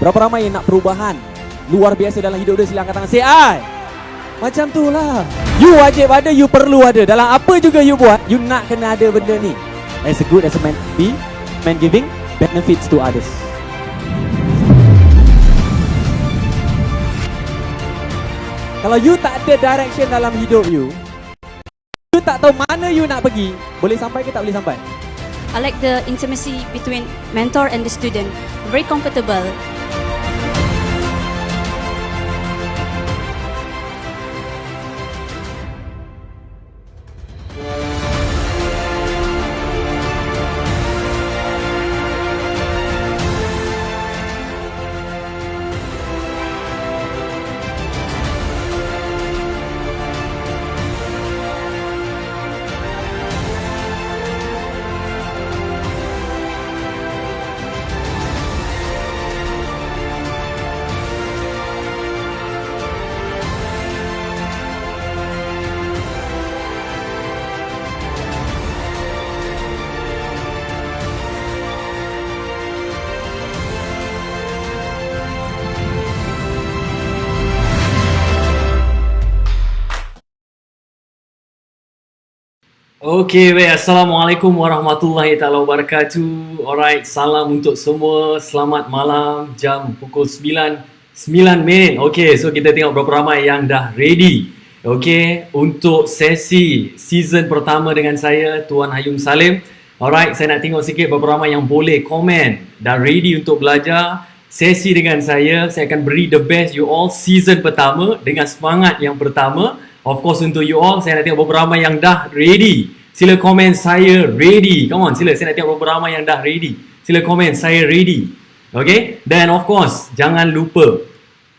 Berapa ramai yang nak perubahan luar biasa dalam hidup dia? Sila angkat tangan. Say I. Macam tu lah. You wajib ada, you perlu ada. Dalam apa juga you buat, you nak kena ada benda ni. As good as a man be, man giving benefits to others. Kalau you tak ada direction dalam hidup you tak tahu mana you nak pergi, boleh sampai ke tak boleh sampai? I like the intimacy between mentor and the student. Very comfortable. Okay, baik. Assalamualaikum warahmatullahi taala wabarakatuh. Alright, salam untuk semua. Selamat malam, jam pukul 9:09. Okay, so kita tengok berapa ramai yang dah ready. Okay, untuk sesi season pertama dengan saya, Tuan Hayum Salim. Alright, saya nak tengok sikit berapa ramai yang boleh komen. Dah ready untuk belajar sesi dengan saya. Saya akan beri the best you all season pertama dengan semangat yang pertama. Of course untuk you all, saya nak tengok berapa ramai yang dah ready. Sila komen saya ready. Come on, sila, saya nak tengok berapa ramai yang dah ready. Sila komen saya ready. Okay, dan of course jangan lupa.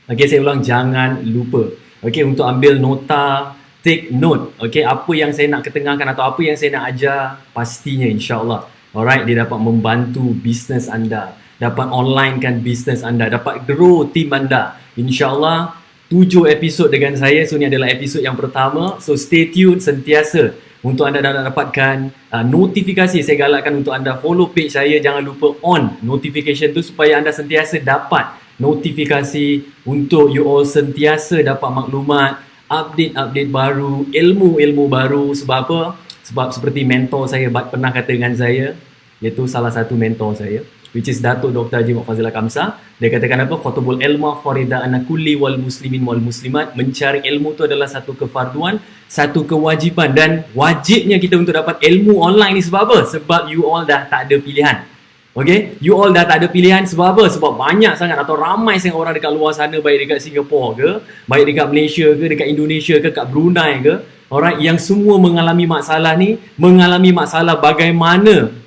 Okay, saya ulang, jangan lupa. Okay, untuk ambil nota, take note. Okay, apa yang saya nak ketengahkan atau apa yang saya nak ajar, pastinya insyaAllah, alright, dia dapat membantu bisnes anda, dapat onlinekan bisnes anda, dapat grow team anda. InsyaAllah 7 episod dengan saya. So ni adalah episod yang pertama. So stay tune sentiasa untuk anda dah dapatkan notifikasi. Saya galakkan untuk anda follow page saya. Jangan lupa on notification tu supaya anda sentiasa dapat notifikasi untuk you all sentiasa dapat maklumat, update-update baru, ilmu-ilmu baru. Sebab apa? Sebab seperti mentor saya pernah kata dengan saya, iaitu salah satu mentor saya, which is Datuk Dr. Haji Muhammad Fazila Kamsa. Dia katakan apa? Khatubul ilma farida ana kulli wal muslimin wal muslimat. Mencari ilmu tu adalah satu kefarduan, satu kewajipan, dan wajibnya kita untuk dapat ilmu online ni. Sebab apa? Sebab you all dah tak ada pilihan. Okay? You all dah tak ada pilihan. Sebab apa? Sebab banyak sangat atau ramai sangat orang dekat luar sana, baik dekat Singapura ke, baik dekat Malaysia ke, dekat Indonesia ke, kat Brunei ke, alright, yang semua mengalami masalah ni, mengalami masalah bagaimana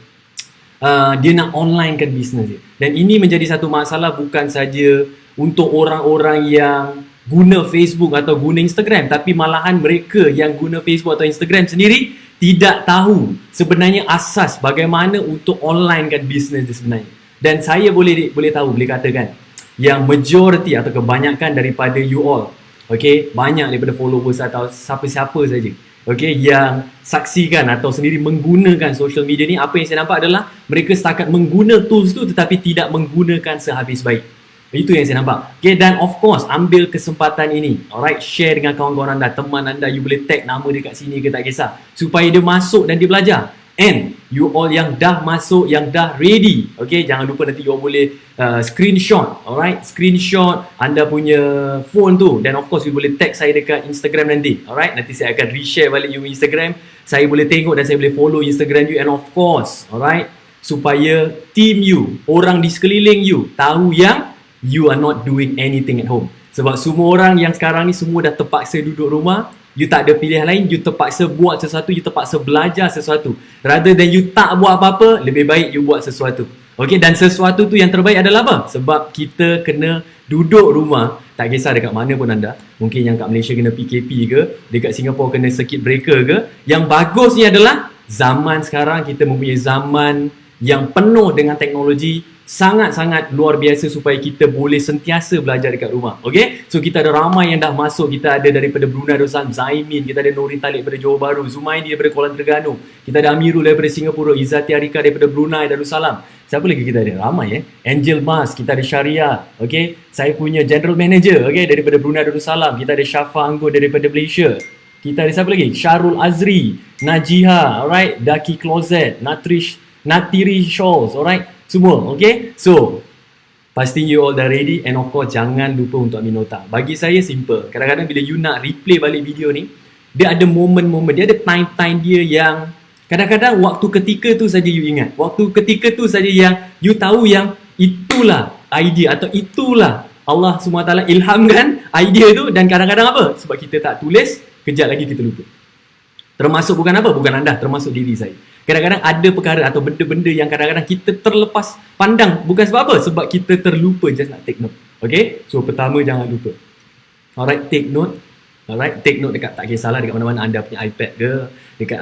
dia nak onlinekan bisnes dia. Dan ini menjadi satu masalah bukan saja untuk orang-orang yang guna Facebook atau guna Instagram, tapi malahan mereka yang guna Facebook atau Instagram sendiri tidak tahu sebenarnya asas bagaimana untuk onlinekan bisnes dia sebenarnya. Dan saya boleh tahu, boleh katakan yang majority atau kebanyakan daripada you all, okay, banyak daripada followers atau siapa-siapa saja, okay, yang saksikan atau sendiri menggunakan social media ni, apa yang saya nampak adalah mereka setakat mengguna tools tu tetapi tidak menggunakan sehabis baik. Itu yang saya nampak. Okay, dan of course ambil kesempatan ini, alright, share dengan kawan-kawan anda, teman anda. You boleh tag nama dia kat sini ke, tak kisah, supaya dia masuk dan dia belajar. And you all yang dah masuk, yang dah ready, okay, jangan lupa nanti you all boleh screenshot, alright, screenshot anda punya phone tu. Dan of course you boleh tag saya dekat Instagram nanti, alright. Nanti saya akan reshare balik you Instagram. Saya boleh tengok dan saya boleh follow Instagram you. And of course, alright, supaya team you, orang di sekeliling you tahu yang you are not doing anything at home. Sebab semua orang yang sekarang ni semua dah terpaksa duduk rumah. You tak ada pilihan lain, you terpaksa buat sesuatu, you terpaksa belajar sesuatu. Rather than you tak buat apa-apa, lebih baik you buat sesuatu. Okay, dan sesuatu tu yang terbaik adalah apa? Sebab kita kena duduk rumah, tak kisah dekat mana pun anda. Mungkin yang kat Malaysia kena PKP ke, dekat Singapura kena circuit breaker ke. Yang bagusnya adalah zaman sekarang kita mempunyai zaman yang penuh dengan teknologi, sangat-sangat luar biasa supaya kita boleh sentiasa belajar dekat rumah. Okay, so kita ada ramai yang dah masuk. Kita ada daripada Brunei Darussalam, Zaimin. Kita ada Nurin Talib daripada Johor Bahru, Zumaidi daripada Kuala Terengganu. Kita ada Amirul daripada Singapura, Izzati Arika daripada Brunei Darussalam. Siapa lagi kita ada? Ramai Angel Mas, kita ada Syariah. Okay, saya punya General Manager, okay, daripada Brunei Darussalam. Kita ada Syafa Anggur daripada Malaysia. Kita ada siapa lagi? Syarul Azri, Najiha, alright, Daki Closet, Natiri Shawls, alright, semua, okay. So pasti you all dah ready. And of course jangan lupa untuk ambil nota. Bagi saya simple. Kadang-kadang bila you nak replay balik video ni, dia ada momen-momen, dia ada time-time dia yang kadang-kadang waktu ketika tu saja you ingat. Waktu ketika tu saja yang you tahu yang itulah idea atau itulah Allah SWT ilhamkan idea tu. Dan kadang-kadang apa? Sebab kita tak tulis, kejap lagi kita lupa. Termasuk bukan apa? Bukan anda, termasuk diri saya. Kadang-kadang ada perkara atau benda-benda yang kadang-kadang kita terlepas pandang. Bukan sebab apa? Sebab kita terlupa just nak take note. Okay? So pertama, jangan lupa. Alright, take note. Alright, take note dekat, tak kisahlah dekat mana-mana anda punya iPad ke, dekat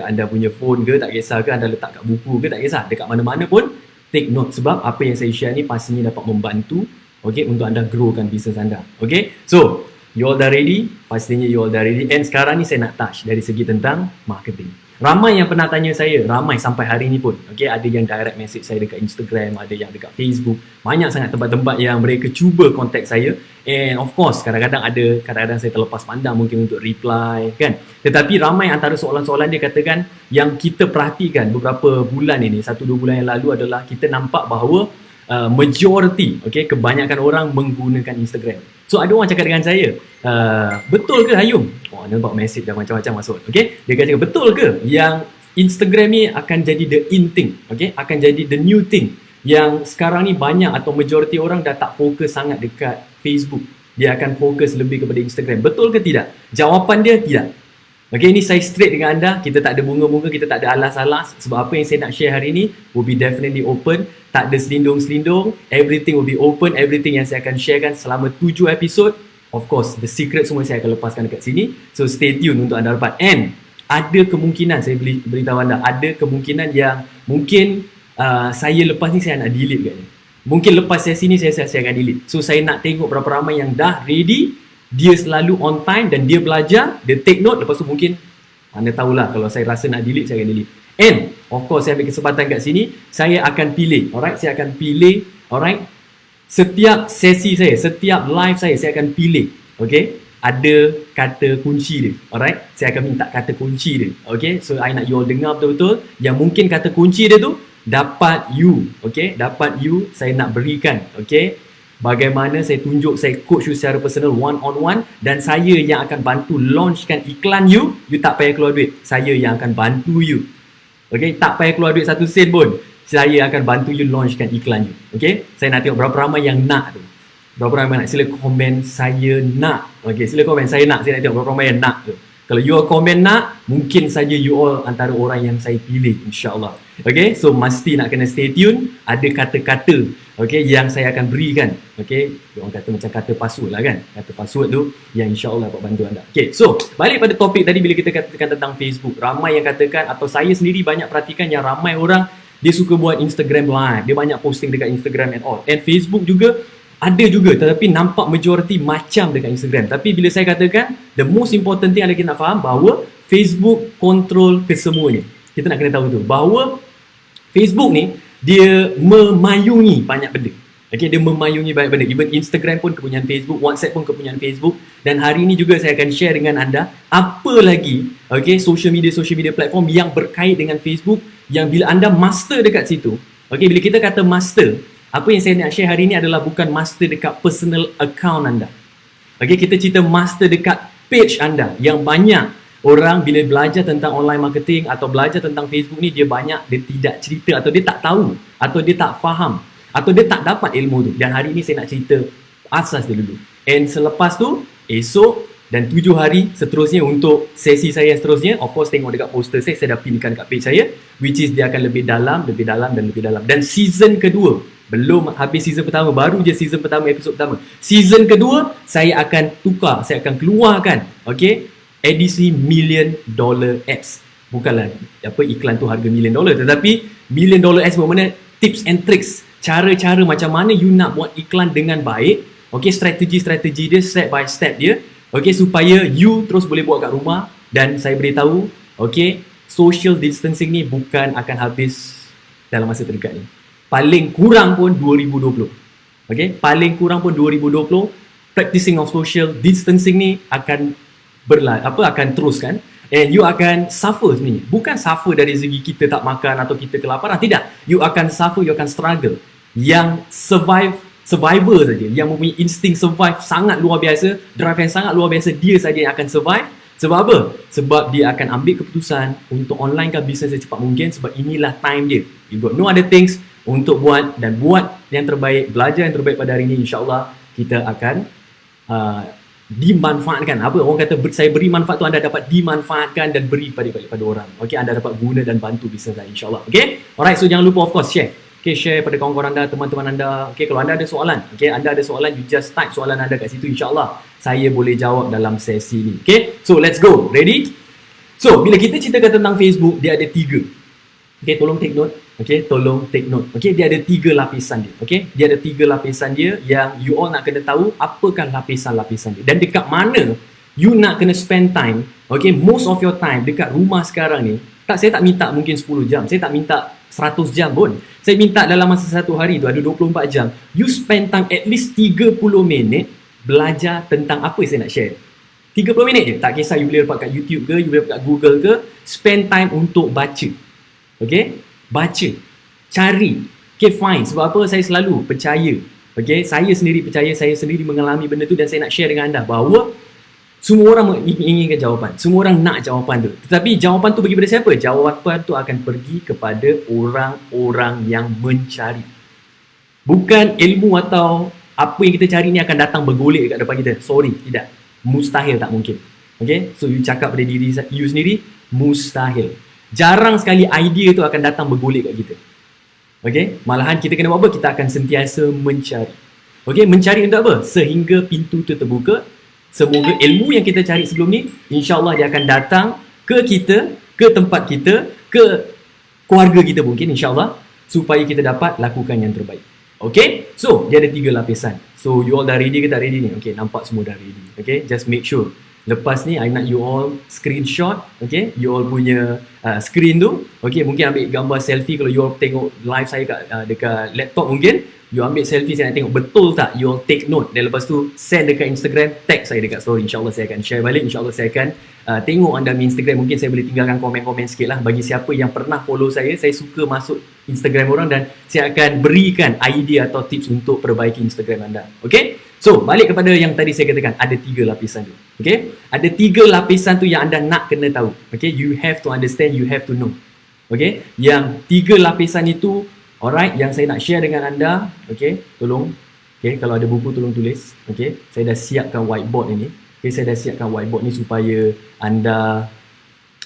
anda punya phone ke, tak kisah ke, anda letak kat buku ke, tak kisah. Dekat mana-mana pun take note. Sebab apa yang saya share ni pastinya dapat membantu, okay, untuk anda growkan bisnes anda. Okay? So you all dah ready? Pastinya you all dah ready. And sekarang ni saya nak touch dari segi tentang marketing. Ramai yang pernah tanya saya, ramai sampai hari ni pun. Okay, ada yang direct message saya dekat Instagram, ada yang dekat Facebook. Banyak sangat tempat-tempat yang mereka cuba contact saya. And of course, kadang-kadang saya terlepas pandang mungkin untuk reply, kan. Tetapi ramai antara soalan-soalan dia katakan yang kita perhatikan beberapa bulan ini, 1-2 bulan yang lalu adalah kita nampak bahawa majority, okay, kebanyakan orang menggunakan Instagram. So ada orang cakap dengan saya, betul ke Hayum? Oh, nampak message dah macam-macam masuk. Okay, dia kata betul ke yang Instagram ni akan jadi the in thing, okay, akan jadi the new thing, yang sekarang ni banyak atau majority orang dah tak fokus sangat dekat Facebook. dia akan fokus lebih kepada Instagram. Betul ke tidak? Jawapan dia tidak. Okay, ini saya straight dengan anda. Kita tak ada bunga-bunga, kita tak ada alas-alas. Sebab apa yang saya nak share hari ini will be definitely open. Tak ada selindung-selindung. Everything will be open. Everything yang saya akan sharekan selama 7 episod. Of course, the secret semua saya akan lepaskan dekat sini. So stay tune untuk anda dapat. And ada kemungkinan, saya beritahu anda, ada kemungkinan yang mungkin saya lepas ni saya nak delete kan. Mungkin lepas sesi ni saya akan delete. So saya nak tengok berapa ramai yang dah ready, dia selalu on time dan dia belajar, dia take note. Lepas tu mungkin anda tahulah, kalau saya rasa nak delete, saya akan delete. And of course saya ambil kesempatan kat sini, saya akan pilih, alright, saya akan pilih, alright, setiap sesi saya, setiap live saya akan pilih, okay, ada kata kunci dia, alright. Saya akan minta kata kunci dia, okay. So I nak you all dengar betul-betul yang mungkin kata kunci dia tu dapat you, okay, dapat you saya nak berikan, okay. Bagaimana saya tunjuk, saya coach you secara personal, one on one, dan saya yang akan bantu launchkan iklan you tak payah keluar duit, saya yang akan bantu you, okay. Tak payah keluar duit 1 sen pun, saya akan bantu you launchkan iklan you, okay. Saya nak tengok berapa ramai yang nak tu, berapa ramai nak. Sila komen saya nak, okay, sila komen saya nak. Saya nak tengok berapa ramai yang nak tu. Kalau you all komen nak, mungkin saja you all antara orang yang saya pilih, insyaAllah. Okay, so mesti nak kena stay tune. Ada kata-kata, okay, yang saya akan berikan, okay. Orang kata macam kata password lah kan. Kata password tu yang insyaAllah dapat bantu anda. Okay, so balik pada topik tadi bila kita katakan tentang Facebook. Ramai yang katakan, atau saya sendiri banyak perhatikan yang ramai orang, dia suka buat Instagram live. Dia banyak posting dekat Instagram and all. And Facebook juga ada juga, tetapi nampak majority macam dekat Instagram. Tapi bila saya katakan, the most important thing adalah kita nak faham bahawa Facebook control kesemuanya. Kita nak kena tahu tu, bahawa Facebook ni dia memayungi banyak benda. Okay, dia memayungi banyak benda. Even Instagram pun kepunyaan Facebook, WhatsApp pun kepunyaan Facebook. Dan hari ini juga saya akan share dengan anda apa lagi, okay, social media platform yang berkait dengan Facebook, yang bila anda master dekat situ. Okay, bila kita kata master, apa yang saya nak share hari ini adalah bukan master dekat personal account anda. Okay, kita cerita master dekat page anda. Yang banyak orang bila belajar tentang online marketing atau belajar tentang Facebook ni, dia tidak cerita, atau dia tak tahu, atau dia tak faham, atau dia tak dapat ilmu tu. Dan hari ini saya nak cerita asas dia dulu. And selepas tu, esok dan 7 hari seterusnya untuk sesi saya yang seterusnya, of course tengok dekat poster saya dah pinkan kat page saya, which is dia akan lebih dalam dan lebih dalam. Dan season kedua, belum habis season pertama, baru je season pertama, episod pertama. Season kedua, saya akan tukar, saya akan keluarkan, okay, edisi $1 million apps. Bukanlah apa iklan tu harga $1 million, tetapi $1 million apps bermakna tips and tricks, cara-cara macam mana you nak buat iklan dengan baik, okay, strategi-strategi dia, step by step dia, okay, supaya you terus boleh buat kat rumah. Dan saya beritahu, okay, social distancing ni bukan akan habis dalam masa terdekat ni. Paling kurang pun 2020. Okay, paling kurang pun 2020, practicing of social distancing ni akan akan teruskan. And you akan suffer sebenarnya. Bukan suffer dari segi kita tak makan atau kita kelaparan, tidak. You akan suffer, you akan struggle. Yang survivor saja, yang mempunyai insting survive sangat luar biasa, drive yang sangat luar biasa, dia saja yang akan survive. Sebab apa? Sebab dia akan ambil keputusan untuk onlinekan bisnes secepat mungkin, sebab inilah time dia. You got no other things untuk buat, dan buat yang terbaik, belajar yang terbaik pada hari ini. InsyaAllah kita akan dimanfaatkan. Apa orang kata, saya beri manfaat tu, anda dapat dimanfaatkan dan beri pada orang. Okay, anda dapat guna dan bantu bisnes anda, insyaAllah. Okay, alright, so jangan lupa of course share. Okay, share pada kawan-kawan anda, teman-teman anda. Okay, kalau anda ada soalan, okay, anda ada soalan, you just type soalan anda kat situ, insyaAllah saya boleh jawab dalam sesi ni. Okay, so let's go. Ready? So, bila kita ceritakan tentang Facebook, dia ada 3. Okay, tolong take note. Okay, tolong take note. Okay, dia ada 3 lapisan dia. Okay, dia ada 3 lapisan dia yang you all nak kena tahu apakah lapisan-lapisan dia. Dan dekat mana you nak kena spend time. Okay, most of your time dekat rumah sekarang ni. Saya tak minta mungkin 10 jam. Saya tak minta 100 jam pun. Saya minta dalam masa satu hari tu ada 24 jam. You spend time at least 30 minit belajar tentang apa yang saya nak share. 30 minit je. Tak kisah you boleh dapat kat YouTube ke, you boleh dapat kat Google ke. Spend time untuk baca. Okay, baca, cari. Okay, fine. Sebab apa saya selalu percaya, okay, saya sendiri percaya, saya sendiri mengalami benda tu, dan saya nak share dengan anda bahawa semua orang menginginkan jawapan, semua orang nak jawapan tu. Tetapi jawapan tu pergi kepada siapa? Jawapan tu akan pergi kepada orang-orang yang mencari. Bukan ilmu atau apa yang kita cari ni akan datang bergolek kat depan kita. Sorry, tidak. Mustahil, tak mungkin. Okay, so you cakap pada diri you sendiri, mustahil. Jarang sekali idea tu akan datang bergolek kat kita. Okay, malahan kita kena buat apa? Kita akan sentiasa mencari. Okay, mencari untuk apa? Sehingga pintu tu terbuka. Semoga ilmu yang kita cari sebelum ni, insyaAllah dia akan datang ke kita, ke tempat kita, ke keluarga kita mungkin, insyaAllah, supaya kita dapat lakukan yang terbaik. Okay, so dia ada 3 lapisan. So you all dah ready ke tak ready ni? Okay, nampak semua dah ready. Okay, just make sure. Lepas ni, I nak you all screenshot, okay, you all punya screen tu, okay, mungkin ambil gambar selfie kalau you all tengok live saya dekat laptop mungkin, you ambil selfie, saya nak tengok betul tak, you all take note, dan lepas tu send dekat Instagram, tag saya dekat story, insyaAllah saya akan share balik, insyaAllah saya akan tengok anda punya Instagram, mungkin saya boleh tinggalkan komen-komen sikit lah, bagi siapa yang pernah follow saya suka masuk Instagram orang dan saya akan berikan idea atau tips untuk perbaiki Instagram anda, okay? So, balik kepada yang tadi saya katakan, ada 3 lapisan tu. Okay? Ada 3 lapisan tu yang anda nak kena tahu. Okay? You have to understand, you have to know. Okay? Yang 3 lapisan itu, alright, yang saya nak share dengan anda, okay? Tolong, okay? Kalau ada buku, tolong tulis. Okay? Saya dah siapkan whiteboard ini. Okay? Saya dah siapkan whiteboard ni supaya anda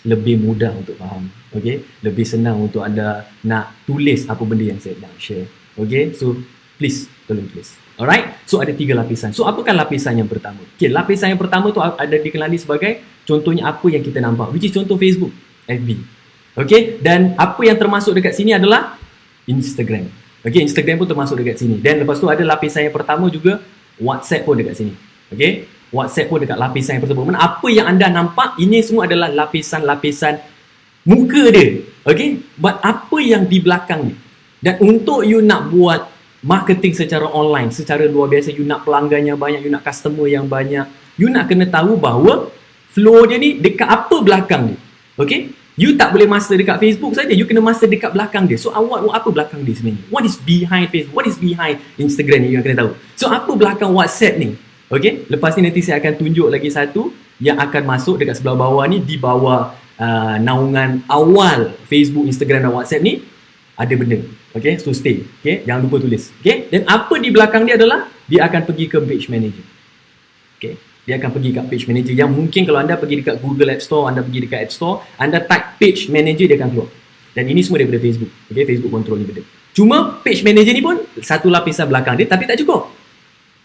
lebih mudah untuk faham. Okay? Lebih senang untuk anda nak tulis apa benda yang saya nak share. Okay? So, please, tolong tulis. Alright, so ada 3 lapisan. So apakah lapisan yang pertama? Okay, lapisan yang pertama tu ada dikenali sebagai contohnya apa yang kita nampak, which is contoh Facebook, FB. Okay, dan apa yang termasuk dekat sini adalah Instagram. Okay, Instagram pun termasuk dekat sini. Dan lepas tu ada lapisan yang pertama juga, WhatsApp pun dekat sini. Okay, WhatsApp pun dekat lapisan yang pertama. Mana apa yang anda nampak, ini semua adalah lapisan-lapisan muka dia. Okay, but apa yang di belakang ni? Dan untuk you nak buat marketing secara online, secara luar biasa, you nak pelanggan yang banyak, you nak customer yang banyak, you nak kena tahu bahawa flow dia ni dekat apa belakang dia. Okay? You tak boleh master dekat Facebook saja, you kena master dekat belakang dia. So apa belakang dia sebenarnya? What is behind Facebook? What is behind Instagram ni, you kena tahu. So apa belakang WhatsApp ni? Okay? Lepas ni nanti saya akan tunjuk lagi satu yang akan masuk dekat sebelah bawah ni, di bawah naungan awal Facebook, Instagram dan WhatsApp ni ada benda. Okay, so stay. Okay, jangan lupa tulis. Okay, dan apa di belakang dia adalah dia akan pergi ke page manager. Okay, dia akan pergi ke page manager yang mungkin kalau anda pergi dekat Google App Store, anda pergi dekat App Store, anda type page manager, dia akan keluar. Dan ini semua daripada Facebook. Okay, Facebook control ni benda. Cuma page manager ni pun satu lapisan belakang dia, tapi tak cukup.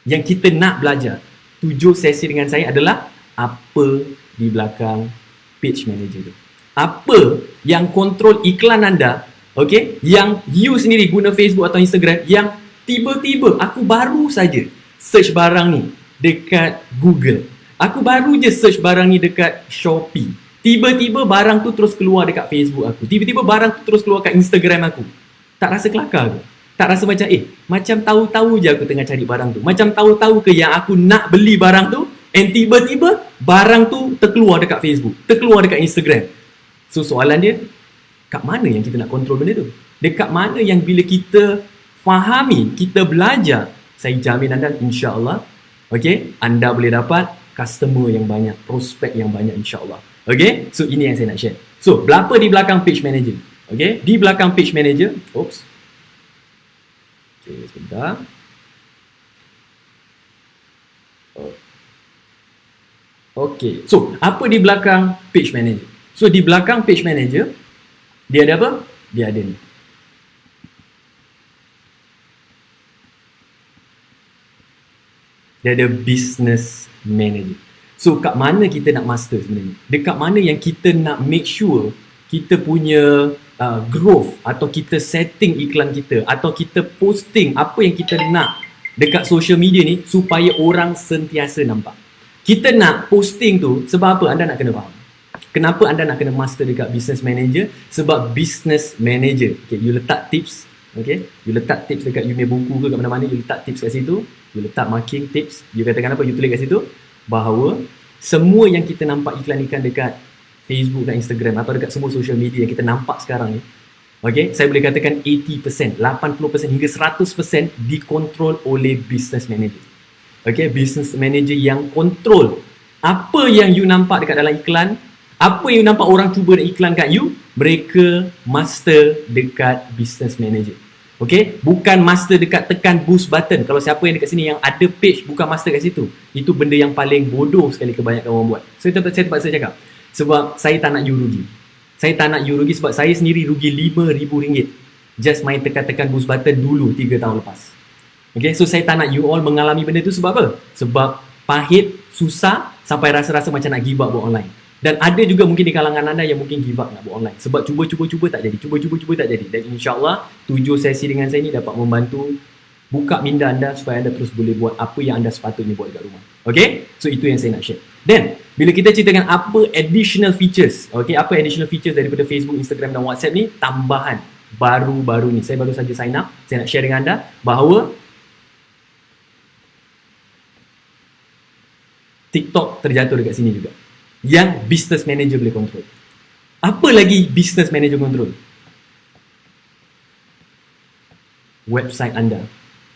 Yang kita nak belajar 7 sesi dengan saya adalah apa di belakang page manager tu. Apa yang kontrol iklan anda. Okay, yang you sendiri guna Facebook atau Instagram, yang tiba-tiba aku baru saja search barang ni dekat Google, aku baru je search barang ni dekat Shopee, tiba-tiba barang tu terus keluar dekat Facebook aku, tiba-tiba barang tu terus keluar kat Instagram aku. Tak rasa kelakar ke? Tak rasa macam macam tahu-tahu je aku tengah cari barang tu, macam tahu-tahu ke yang aku nak beli barang tu, and tiba-tiba barang tu terkeluar dekat Facebook, terkeluar dekat Instagram. So soalan dia, kat mana yang kita nak kontrol benda tu? Dekat mana yang bila kita fahami, kita belajar, saya jamin anda insya-Allah, okay, anda boleh dapat customer yang banyak, prospek yang banyak insya-Allah. Okay, so ini yang saya nak share. So, berapa di belakang page manager? Okay, di belakang page manager, oops. Okay, sebentar. Okay, so apa di belakang page manager? So, di belakang page manager, dia ada apa? Dia ada ni. Dia ada business manager. So, kat mana kita nak master sebenarnya? Dekat mana yang kita nak make sure kita punya growth, atau kita setting iklan kita, atau kita posting apa yang kita nak dekat social media ni supaya orang sentiasa nampak. Kita nak posting tu sebab apa? Anda nak kena faham. Kenapa anda nak kena master dekat business manager? Sebab business manager, okay, you letak tips, okay, you letak tips dekat you punya buku ke kat mana-mana, you letak tips kat situ, you letak marking tips, you katakan apa, you tulis kat situ bahawa semua yang kita nampak iklan-iklan dekat Facebook dan Instagram atau dekat semua social media yang kita nampak sekarang ni, okay, saya boleh katakan 80%, 80% hingga 100% dikontrol oleh business manager. Okay, business manager yang kontrol apa yang you nampak dekat dalam iklan. Apa yang nampak orang cuba nak iklan kat you, mereka master dekat business manager. Okay, bukan master dekat tekan boost button. Kalau siapa yang dekat sini yang ada page bukan master kat situ, itu benda yang paling bodoh sekali kebanyakan orang buat. So saya terpaksa cakap, sebab saya tak nak you rugi. Saya tak nak you rugi sebab saya sendiri rugi RM5,000 just main tekan-tekan boost button dulu 3 tahun lepas. Okay, so saya tak nak you all mengalami benda tu sebab apa? Sebab pahit, susah, sampai rasa-rasa macam nak give up buat online. Dan ada juga mungkin di kalangan anda yang mungkin give up nak buat online sebab cuba tak jadi, cuba tak jadi. Dan insyaAllah 7 sesi dengan saya ni dapat membantu buka minda anda supaya anda terus boleh buat apa yang anda sepatutnya buat kat rumah. Okay, so itu yang saya nak share. Then bila kita ceritakan apa additional features, okay, apa additional features daripada Facebook, Instagram dan WhatsApp ni, tambahan baru-baru ni, saya baru saja sign up, saya nak share dengan anda bahawa TikTok terjatuh dekat sini juga, yang business manager boleh control. Apa lagi business manager control? Website anda.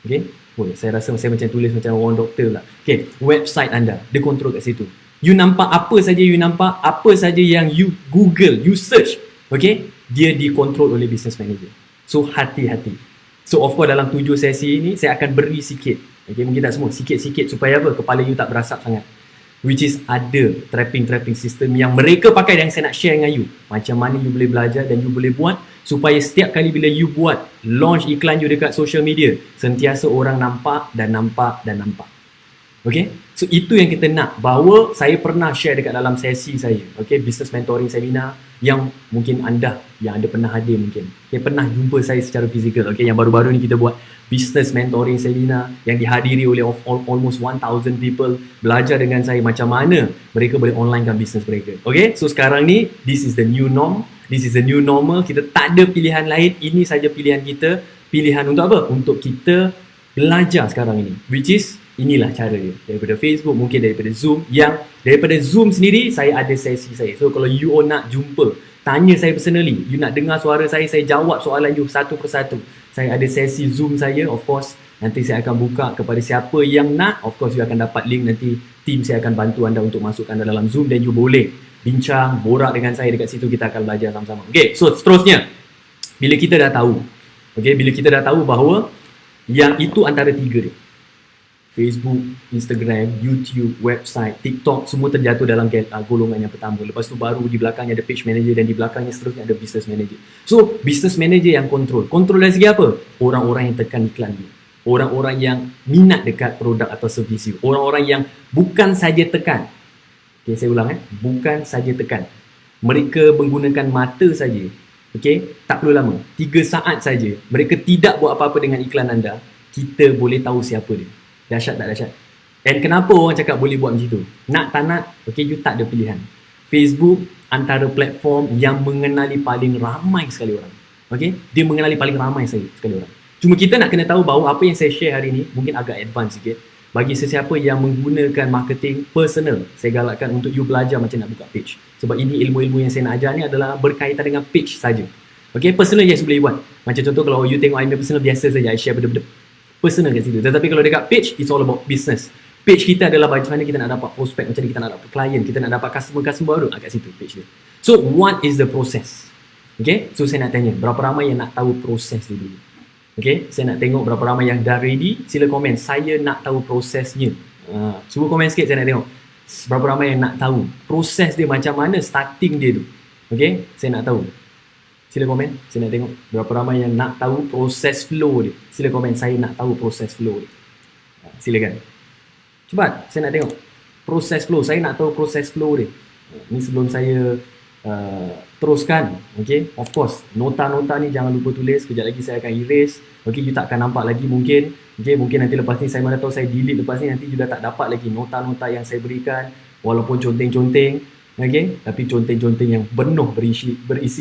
Okay, saya rasa saya macam tulis macam orang doktor lah. Okay, website anda, dia control kat situ. You nampak apa saja, apa saja yang you Google, you search, okay, dia dikontrol oleh business manager. So hati-hati. So of course dalam 7 sesi ini saya akan beri sikit, okay, mungkin tak semua, sikit-sikit supaya apa? Kepala you tak berasap sangat. Which is ada trapping system yang mereka pakai yang saya nak share dengan you. Macam mana you boleh belajar dan you boleh buat supaya setiap kali bila you buat launch iklan you dekat social media, sentiasa orang nampak. Okay, so itu yang kita nak. Bahawa saya pernah share dekat dalam sesi saya, okay, business mentoring seminar yang mungkin anda yang ada pernah hadir, mungkin pernah jumpa saya secara fizikal. Okay, yang baru-baru ni kita buat business mentoring seminar yang dihadiri oleh almost 1,000 people, belajar dengan saya macam mana mereka boleh onlinekan business mereka. Okay, so sekarang ni this is the new norm, this is the new normal. Kita tak ada pilihan lain, ini saja pilihan kita. Pilihan untuk apa? Untuk kita belajar sekarang ini, which is inilah cara dia. Daripada Facebook, mungkin daripada Zoom. Yang daripada Zoom sendiri, saya ada sesi saya. So kalau you all nak jumpa, tanya saya personally, you nak dengar suara saya jawab soalan you satu persatu. Saya ada sesi Zoom saya, of course. Nanti saya akan buka kepada siapa yang nak. Of course, you akan dapat link nanti. Tim saya akan bantu anda untuk masukkan anda dalam Zoom. Dan you boleh bincang, borak dengan saya dekat situ. Kita akan belajar sama-sama. Okay, so seterusnya, bila kita dah tahu, okay, bila kita dah tahu bahawa yang itu antara 3 dia, Facebook, Instagram, YouTube, website, TikTok, semua terjatuh dalam golongan yang pertama. Lepas tu baru di belakangnya ada page manager dan di belakangnya seterusnya ada business manager. So, business manager yang control. Control dari segi apa? Orang-orang yang tekan iklan dia. Orang-orang yang minat dekat produk atau servis you. Orang-orang yang bukan saja tekan. Okay, saya ulang bukan saja tekan. Mereka menggunakan mata saja. Okay, tak perlu lama. 3 saat saja. Mereka tidak buat apa-apa dengan iklan anda. Kita boleh tahu siapa dia. Dahsyat tak dahsyat? And kenapa orang cakap boleh buat macam tu? Nak tak nak, okay, you tak ada pilihan. Facebook antara platform yang mengenali paling ramai sekali orang. Okay, dia mengenali paling ramai sekali orang. Cuma kita nak kena tahu bahawa apa yang saya share hari ni mungkin agak advance sikit. Bagi sesiapa yang menggunakan marketing personal, saya galakkan untuk you belajar macam nak buka page. Sebab ini ilmu-ilmu yang saya nak ajar ni adalah berkaitan dengan page saja. Okay, personal yes boleh buat. Macam contoh kalau you tengok I personal biasa saja, I share benda-benda personal kat situ. Tetapi kalau dekat page, it's all about business. Page kita adalah macam mana kita nak dapat prospek, macam mana kita nak dapat klien, kita nak dapat customer baru kat situ page dia. So, what is the process? Okay, so saya nak tanya, berapa ramai yang nak tahu proses dia dulu? Okay, saya nak tengok berapa ramai yang dah ready. Sila komen, saya nak tahu prosesnya. Cuba komen sikit, saya nak tengok berapa ramai yang nak tahu proses dia macam mana, starting dia tu. Okay, saya nak tahu. Sila komen, saya nak tengok berapa ramai yang nak tahu proses flow dia. Sila komen, saya nak tahu proses flow dia. Silakan. Cepat, saya nak tengok proses flow. Saya nak tahu proses flow dia. Ni sebelum saya teruskan. Okay, of course, nota-nota ni jangan lupa tulis. Kejap lagi saya akan erase. Okay, you tak akan nampak lagi mungkin. Okay, mungkin nanti lepas ni saya mana tahu saya delete lepas ni, nanti you dah tak dapat lagi nota-nota yang saya berikan. Walaupun conteng-conteng. Okay, tapi conteng-conteng yang penuh berisi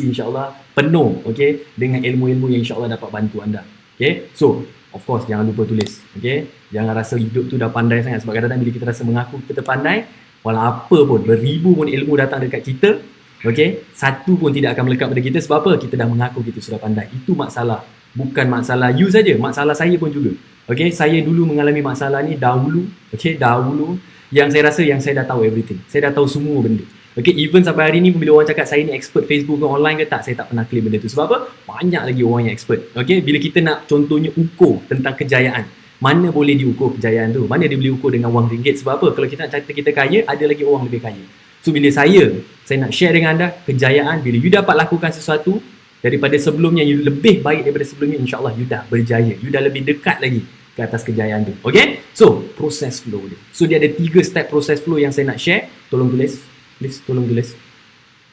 insyaAllah, penuh, okay, dengan ilmu-ilmu yang insyaAllah dapat bantu anda. Okay, so of course jangan lupa tulis. Okay, jangan rasa hidup tu dah pandai sangat. Sebab kadang-kadang bila kita rasa mengaku kita pandai, walau apa pun, beribu pun ilmu datang dekat kita, okay, satu pun tidak akan melekat pada kita. Sebab apa? Kita dah mengaku kita sudah pandai. Itu masalah. Bukan masalah you saja, masalah saya pun juga. Okay, saya dulu mengalami masalah ni dahulu. Okay, dahulu yang saya rasa yang saya dah tahu everything. Saya dah tahu semua benda. Okay, even sampai hari ni bila orang cakap saya ni expert Facebook ke online ke tak, saya tak pernah claim benda tu. Sebab apa? Banyak lagi orang yang expert. Okay, bila kita nak contohnya ukur tentang kejayaan, mana boleh diukur kejayaan tu? Mana dia boleh ukur dengan wang ringgit? Sebab apa? Kalau kita nak kata kita kaya, ada lagi orang lebih kaya. So bila saya nak share dengan anda kejayaan, bila you dapat lakukan sesuatu daripada sebelumnya, you lebih baik daripada sebelumnya, insyaAllah you dah berjaya, you dah lebih dekat lagi ke atas kejayaan tu. Okay, so proses flow dia. So dia ada 3 step proses flow yang saya nak share. Tolong tulis, please, tolong tulis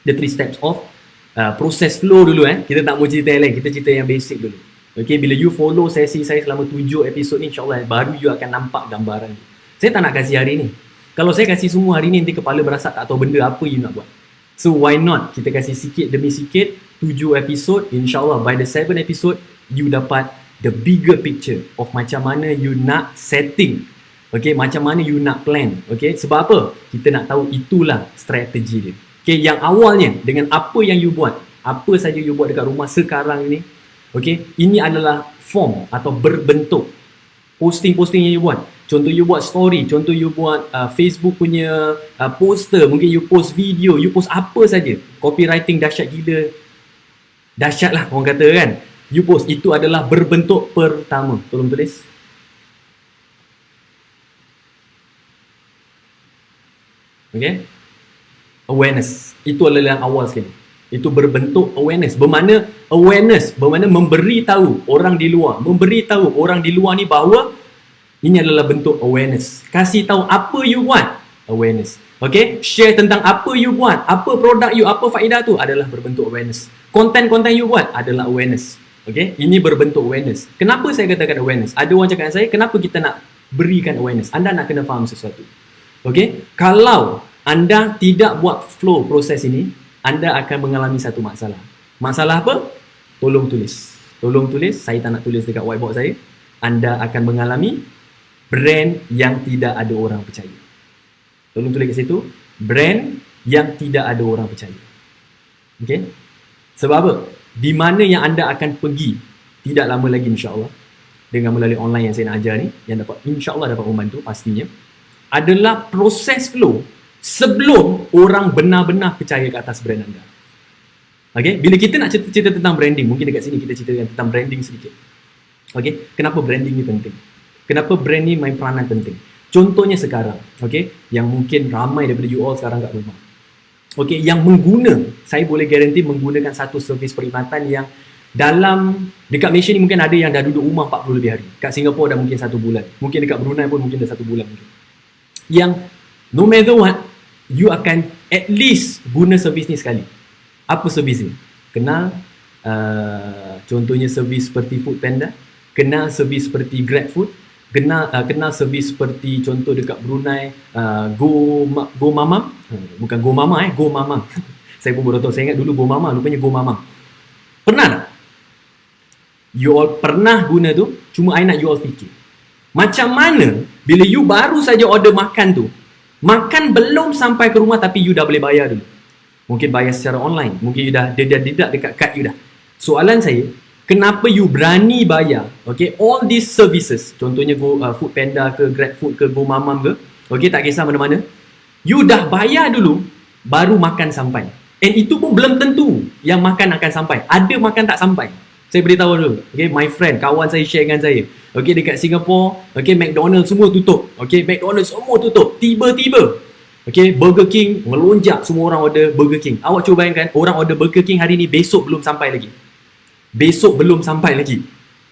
the 3 steps of proses flow dulu. Kita tak mau cerita yang lain, kita cerita yang basic dulu. Okay, bila you follow sesi saya selama 7 episod ni, insyaAllah baru you akan nampak gambaran ni. Saya tak nak kasih hari ni. Kalau saya kasih semua hari ni, nanti kepala berasap tak tahu benda apa you nak buat. So why not kita kasih sikit demi sikit, 7 episod, insyaAllah by the 7 episode you dapat the bigger picture of macam mana you nak setting, okay, macam mana you nak plan. Okay, sebab apa? Kita nak tahu itulah strategi dia. Okay, yang awalnya dengan apa yang you buat, apa saja you buat dekat rumah sekarang ni, okay, ini adalah form atau berbentuk posting-posting yang you buat. Contoh you buat story, contoh you buat Facebook punya poster, mungkin you post video, you post apa saja. Copywriting dahsyat gila, dahsyat lah orang kata kan. You post, itu adalah berbentuk pertama. Tolong tulis. Okay, awareness, itu adalah yang awal sekali. Itu berbentuk awareness. Bermakna awareness, bermakna memberitahu orang di luar, memberitahu orang di luar ni bahawa ini adalah bentuk awareness. Kasih tahu apa you buat, awareness. Okay, share tentang apa you buat, apa produk you, apa faedah tu, adalah berbentuk awareness. Konten-konten you buat adalah awareness. Okay, ini berbentuk awareness. Kenapa saya katakan awareness? Ada orang cakap dengan saya, kenapa kita nak berikan awareness? Anda nak kena faham sesuatu. Okay, kalau anda tidak buat flow proses ini, anda akan mengalami satu masalah. Masalah apa? Tolong tulis. Tolong tulis, saya tak nak tulis dekat whiteboard saya. Anda akan mengalami brand yang tidak ada orang percaya. Tolong tulis kat situ, brand yang tidak ada orang percaya. Okay? Sebab apa? Di mana yang anda akan pergi tidak lama lagi, insyaAllah, dengan melalui online yang saya nak ajar ni, yang dapat insyaAllah dapat membantu pastinya, adalah proses flow sebelum orang benar-benar percaya ke atas brand anda. Okay? Bila kita nak cerita tentang branding, mungkin dekat sini kita ceritakan tentang branding sedikit. Okay? Kenapa branding ni penting? Kenapa brand ni main peranan penting? Contohnya sekarang, okay, yang mungkin ramai daripada you all sekarang kat rumah, okay, yang saya boleh garanti menggunakan satu servis perkhidmatan yang dalam, dekat Malaysia ni mungkin ada yang dah duduk rumah 40 lebih hari. Kat Singapura dah mungkin 1 bulan. Mungkin dekat Brunei pun mungkin dah 1 bulan mungkin. Yang no matter what, you akan at least guna servis ni sekali. Apa servis ni? Kenal contohnya servis seperti Foodpanda, kenal servis seperti GrabFood, kenal servis seperti contoh dekat Brunei Go Mamam. Bukan Go Mama Go Mamam. Saya pun baru tahu, saya ingat dulu Go Mama, rupanya Go Mamam. Pernah tak? You all pernah guna tu? Cuma I nak you all fikir, macam mana bila you baru saja order makan tu, makan belum sampai ke rumah tapi you dah boleh bayar dulu. Mungkin bayar secara online, mungkin you dah dekat kad you dah. Soalan saya, kenapa you berani bayar, okay, all these services, contohnya Foodpanda ke, GrabFood ke, Go Mamam ke, okay, tak kisah mana-mana, you dah bayar dulu baru makan sampai. And itu pun belum tentu yang makan akan sampai. Ada makan tak sampai. Saya beritahu dulu, okay, my friend, kawan saya share dengan saya, okay, dekat Singapore, okay, McDonald's semua tutup, okay, McDonald's semua tutup, tiba-tiba, okay, Burger King melonjak, semua orang order Burger King. Awak cuba bayangkan, orang order Burger King hari ni, besok belum sampai lagi. Besok belum sampai lagi.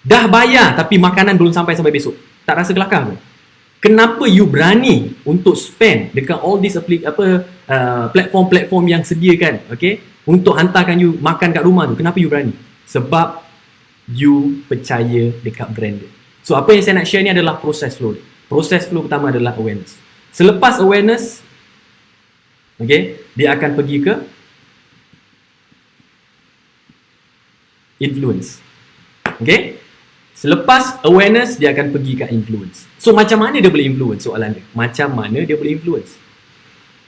Dah bayar tapi makanan belum sampai besok. Tak rasa kelakar ke? Kenapa you berani untuk spend dekat all these platform-platform yang sediakan, okay, untuk hantarkan you makan kat rumah tu? Kenapa you berani? Sebab you percaya dekat brand dia. So apa yang saya nak share ni adalah proses flow. Proses flow pertama adalah awareness. Selepas awareness, okay, dia akan pergi ke influence. Okay, selepas awareness dia akan pergi ke influence. So macam mana dia boleh influence? Soalan dia, macam mana dia boleh influence?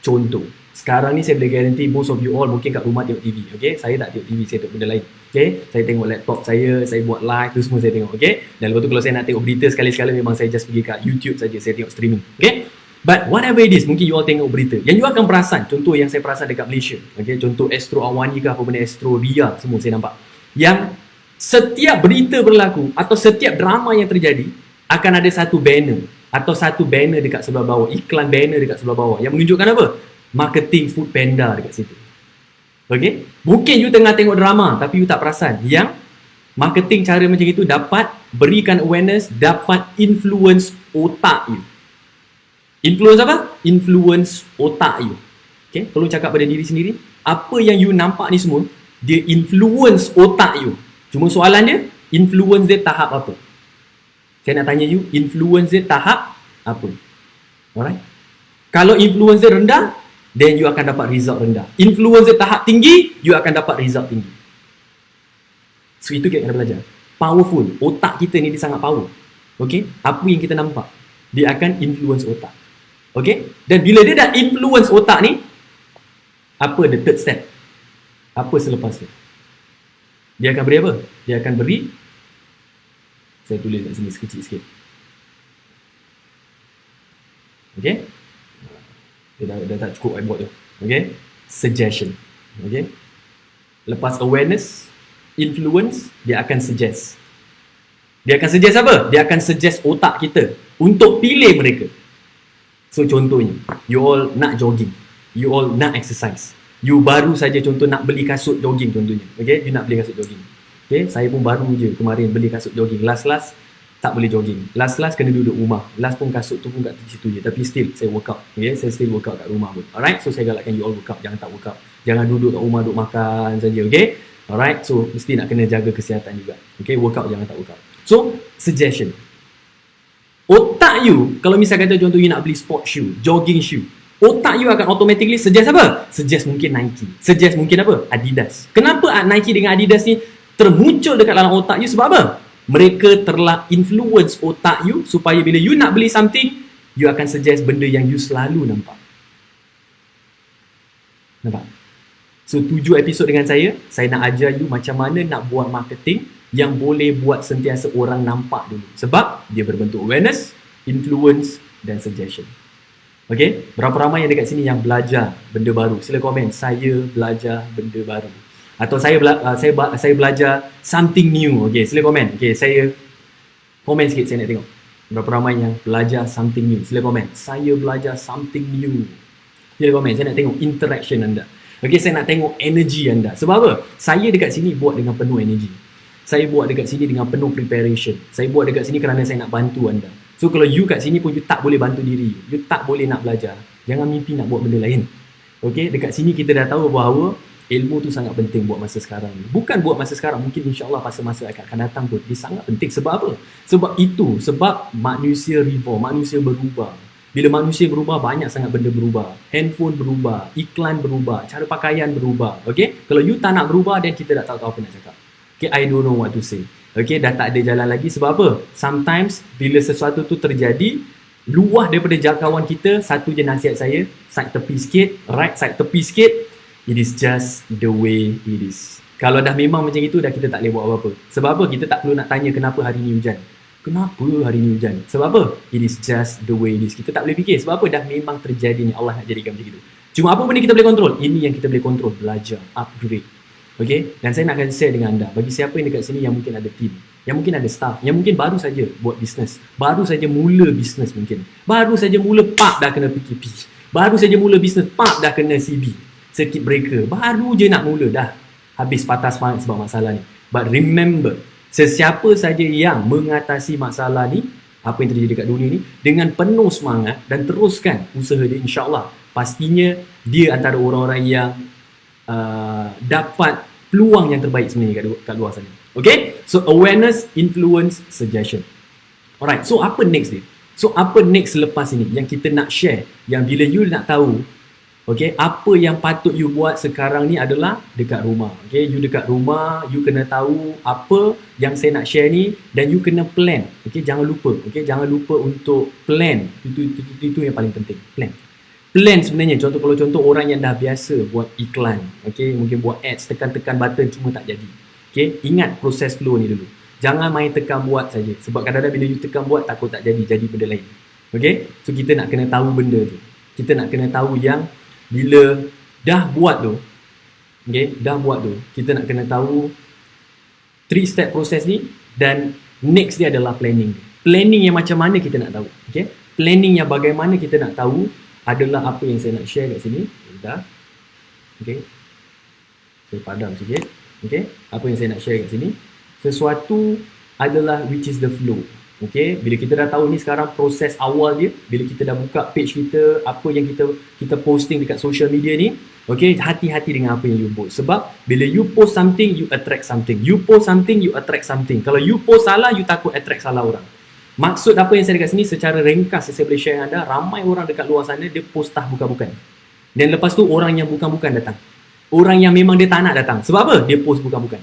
Contoh, sekarang ni saya boleh garanti most of you all mungkin kat rumah tengok TV. Okay, saya tak tengok TV, saya tengok benda lain. Okay, saya tengok laptop saya buat live tu semua saya tengok. Okay, dan lepas tu kalau saya nak tengok berita sekali-sekala memang saya just pergi kat YouTube saja, saya tengok streaming. Okay, But whatever it is, mungkin you all tengok berita, yang you akan perasan, contoh yang saya perasan dekat Malaysia, okay, contoh Astro Awani ke apa benda, Astro Ria, semua saya nampak, yang setiap berita berlaku atau setiap drama yang terjadi akan ada satu banner atau satu banner dekat sebelah bawah, iklan banner dekat sebelah bawah yang menunjukkan apa? Marketing Food Panda dekat situ. Okay? Mungkin you tengah tengok drama tapi you tak perasan yang marketing cara macam itu dapat berikan awareness, dapat influence otak you. Influence apa? Influence otak you. Okay? Tolong cakap pada diri sendiri, apa yang you nampak ni semua, dia influence otak you. Cuma soalan dia, influence dia tahap apa? Saya nak tanya you, influence dia tahap apa? Alright? Kalau influence dia rendah, then you akan dapat result rendah. Influence dia tahap tinggi, you akan dapat result tinggi. So itu kita kena belajar. Powerful. Otak kita ni dia sangat power. Okay? Apa yang kita nampak, dia akan influence otak. Okay? Dan bila dia dah influence otak ni, apa the third step? Apa selepas tu? Dia akan beri apa? Dia akan beri, saya tulis kat sini sekecil sikit. Okay? Dia tak cukup whiteboard tu. Okay? Suggestion. Okay? Lepas awareness, influence, dia akan suggest. Dia akan suggest apa? Dia akan suggest otak kita untuk pilih mereka. So contohnya, you all nak jogging, you all nak exercise, you baru saja contoh nak beli kasut jogging contohnya. Okay? You nak beli kasut jogging. Okay? Saya pun baru je kemarin beli kasut jogging. Last tak boleh jogging. Last kena duduk rumah. Last pun kasut tu pun kat situ je. Tapi still saya workout. Okay? Saya still workout kat rumah pun. Alright? So saya galakkan you all workout. Jangan tak workout. Jangan duduk kat rumah duduk makan saja. Okay? Alright? So mesti nak kena jaga kesihatan juga. Okay? Workout jangan tak workout. So suggestion. Otak you, kalau misal kata contoh you nak beli sport shoe, jogging shoe, otak you akan automatically suggest apa? Suggest mungkin Nike. Suggest mungkin apa? Adidas. Kenapa Nike dengan Adidas ni termuncul dekat dalam otak you? Sebab apa? Mereka telah influence otak you supaya bila you nak beli something, you akan suggest benda yang you selalu nampak. Nampak? So 7 episod dengan saya nak ajar you macam mana nak buat marketing yang boleh buat sentiasa orang nampak dulu. Sebab dia berbentuk awareness, influence dan suggestion. Okay? Berapa ramai yang dekat sini yang belajar benda baru? Sila komen, saya belajar benda baru. Atau saya belajar something new. Okay, sila komen. Okay, saya komen sikit, saya nak tengok. Berapa ramai yang belajar something new? Sila komen, saya belajar something new. Sila komen, saya nak tengok interaction anda. Okay, saya nak tengok energy anda. Sebab apa? Saya dekat sini buat dengan penuh energy. Saya buat dekat sini dengan penuh preparation. Saya buat dekat sini kerana saya nak bantu anda. So kalau you kat sini pun you tak boleh bantu diri you tak boleh nak belajar, jangan mimpi nak buat benda lain. Okay, dekat sini kita dah tahu bahawa ilmu tu sangat penting buat masa sekarang ni. Bukan buat masa sekarang, mungkin insyaAllah masa akan datang pun dia sangat penting. Sebab apa? Sebab manusia revolve, manusia berubah. Bila manusia berubah, banyak sangat benda berubah. Handphone berubah, iklan berubah, cara pakaian berubah. Okay, kalau you tak nak berubah, then kita tak tahu apa nak cakap. Okay, I don't know what to say. Okay, dah tak ada jalan lagi. Sebab apa? Sometimes bila sesuatu tu terjadi luar daripada jangkauan kita, satu je nasihat saya, side tepi sikit. Alright, side tepi sikit. It is just the way it is. Kalau dah memang macam itu, dah kita tak boleh buat apa-apa. Sebab apa? Kita tak perlu nak tanya kenapa hari ni hujan. Kenapa hari ni hujan? Sebab apa? It is just the way it is. Kita tak boleh fikir. Sebab apa? Dah memang terjadi ni. Allah nak jadikan macam itu. Cuma apa benda kita boleh kontrol? Ini yang kita boleh kontrol. Belajar, upgrade. Okay? Dan saya nak akan share dengan anda. Bagi siapa yang dekat sini yang mungkin ada team, yang mungkin ada staff, yang mungkin baru saja buat bisnes, baru saja mula bisnes mungkin, baru saja mula dah kena PKP, baru saja mula bisnes dah kena CB, circuit breaker, baru je nak mula dah habis patah semangat sebab masalah ni. But remember, sesiapa saja yang mengatasi masalah ni, apa yang terjadi dekat dunia ni, dengan penuh semangat dan teruskan usaha dia, insyaAllah pastinya dia antara orang-orang yang dapat peluang yang terbaik sebenarnya kat luar sana. Okay? So awareness, influence, suggestion. Alright, so apa next dia? So apa next selepas ini yang kita nak share, yang bila you nak tahu, okay, apa yang patut you buat sekarang ni adalah dekat rumah. Okay, you dekat rumah, you kena tahu apa yang saya nak share ni dan you kena plan. Okay, jangan lupa. Okay, jangan lupa untuk plan. Itu yang paling penting. Plan sebenarnya, kalau contoh orang yang dah biasa buat iklan, okay, mungkin buat ads, tekan-tekan button cuma tak jadi. Okay, ingat proses flow ni dulu. Jangan main tekan buat saja. Sebab kadang-kadang bila you tekan buat, takut tak jadi benda lain. Okay, so kita nak kena tahu benda tu. Kita nak kena tahu yang bila dah buat tu, okay, kita nak kena tahu 3 step proses ni, dan next dia adalah planning. Planning yang macam mana kita nak tahu, okay? Planning yang bagaimana kita nak tahu adalah apa yang saya nak share kat sini. Dah, okay, saya padam sikit, okay? Apa yang saya nak share kat sini, sesuatu adalah which is the flow. Okay, bila kita dah tahu ni sekarang proses awal dia, bila kita dah buka page kita, apa yang kita posting dekat social media ni, okay, hati-hati dengan apa yang you post. Sebab bila you post something, you attract something. You post something, you attract something. Kalau you post salah, you takut attract salah orang. Maksud apa yang saya dekat sini secara ringkas saya boleh share dengan anda, ramai orang dekat luar sana dia post bukan-bukan. Dan lepas tu orang yang bukan-bukan datang. Orang yang memang dia tak nak datang. Sebab apa? Dia post bukan-bukan.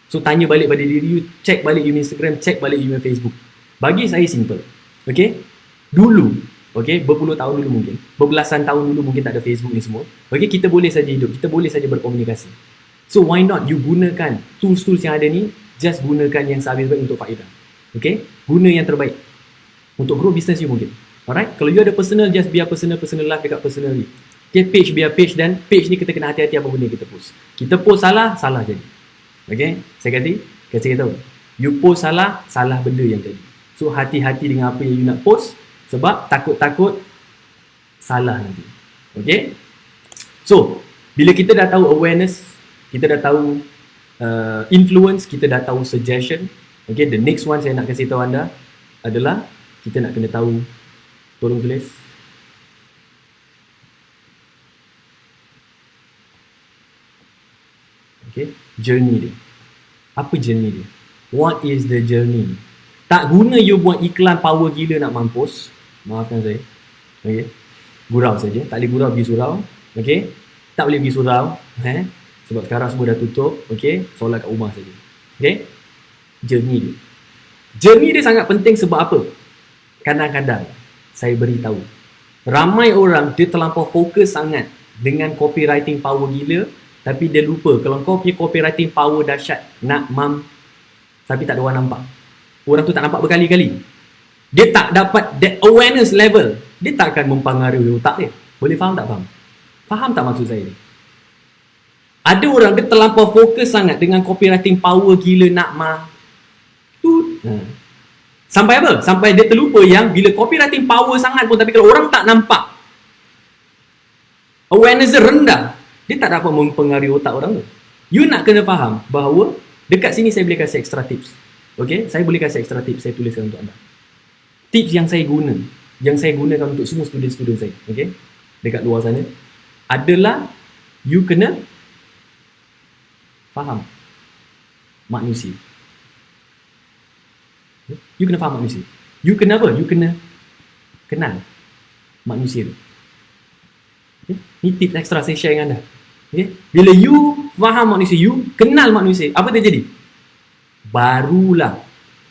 So tanya balik pada diri you, check balik you Instagram, check balik you Facebook. Bagi saya simple. Okay? Dulu, okay, berpuluh tahun dulu mungkin, berbelasan tahun dulu mungkin tak ada Facebook ni semua. Okay, kita boleh saja hidup, kita boleh saja berkomunikasi. So why not you gunakan tools-tools yang ada ni, just gunakan yang sehabis-habis untuk faedah. Okay? Guna yang terbaik untuk grow business you mungkin. Alright? Kalau you ada personal, just biar personal live dekat personal ni. Okay, page biar page, dan page ni kita kena hati-hati apa benda kita post. Kita post salah jadi. Okay? Saya kasi tahu. You post salah benda yang jadi. So hati-hati dengan apa yang you nak post, sebab takut-takut salah nanti. Okay? So, bila kita dah tahu awareness, kita dah tahu influence, kita dah tahu suggestion. Okay, the next one saya nak kasih tahu anda adalah kita nak kena tahu, tolong tulis. Okay, journey dia. Apa journey dia? What is the journey? Tak guna you buat iklan power gila nak mampus. Maafkan saya. Okay. Gurau saja. Tak boleh gurau pergi surau. Okay. Tak boleh pergi surau. Sebab sekarang semua dah tutup. Okay. Solat kat rumah saja. Okay. Journey dia. Journey dia sangat penting sebab apa? Kadang-kadang saya beritahu, ramai orang dia terlampau fokus sangat dengan copywriting power gila, tapi dia lupa kalau kau punya copywriting power dahsyat nak tapi tak ada orang nampak. Orang tu tak nampak berkali-kali. Dia tak dapat that awareness level. Dia tak akan mempengaruhi otak dia. Boleh faham tak faham? Faham tak maksud saya ni? Ada orang dia terlampau fokus sangat dengan copywriting power gila nak sampai apa? Sampai dia terlupa yang bila copywriting power sangat pun, tapi kalau orang tak nampak, awareness dia rendah, dia tak dapat mempengaruhi otak orang tu. You nak kena faham bahawa dekat sini saya boleh kasih extra tips. Okay, saya boleh kasih extra tips, saya tuliskan untuk anda. Tips yang saya gunakan untuk semua student-student saya, okay, dekat luar sana, adalah you kena faham manusia. You kena faham manusia. You kena apa? You kena kenal manusia tu. Okay? Ni tips extra saya share dengan anda. Okay? Bila you faham manusia, you kenal manusia, apa terjadi? Barulah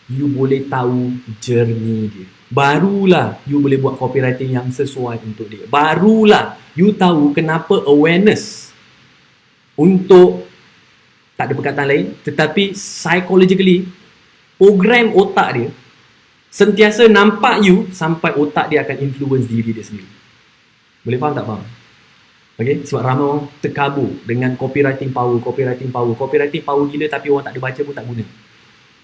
you boleh tahu journey dia. Barulah you boleh buat copywriting yang sesuai untuk dia. Barulah you tahu kenapa awareness untuk, tak ada perkataan lain, tetapi psychologically program otak dia sentiasa nampak you sampai otak dia akan influence diri dia sendiri. Boleh faham tak faham? Okay, sebab ramai orang terkabur dengan copywriting power gila, tapi orang tak ada baca pun tak guna.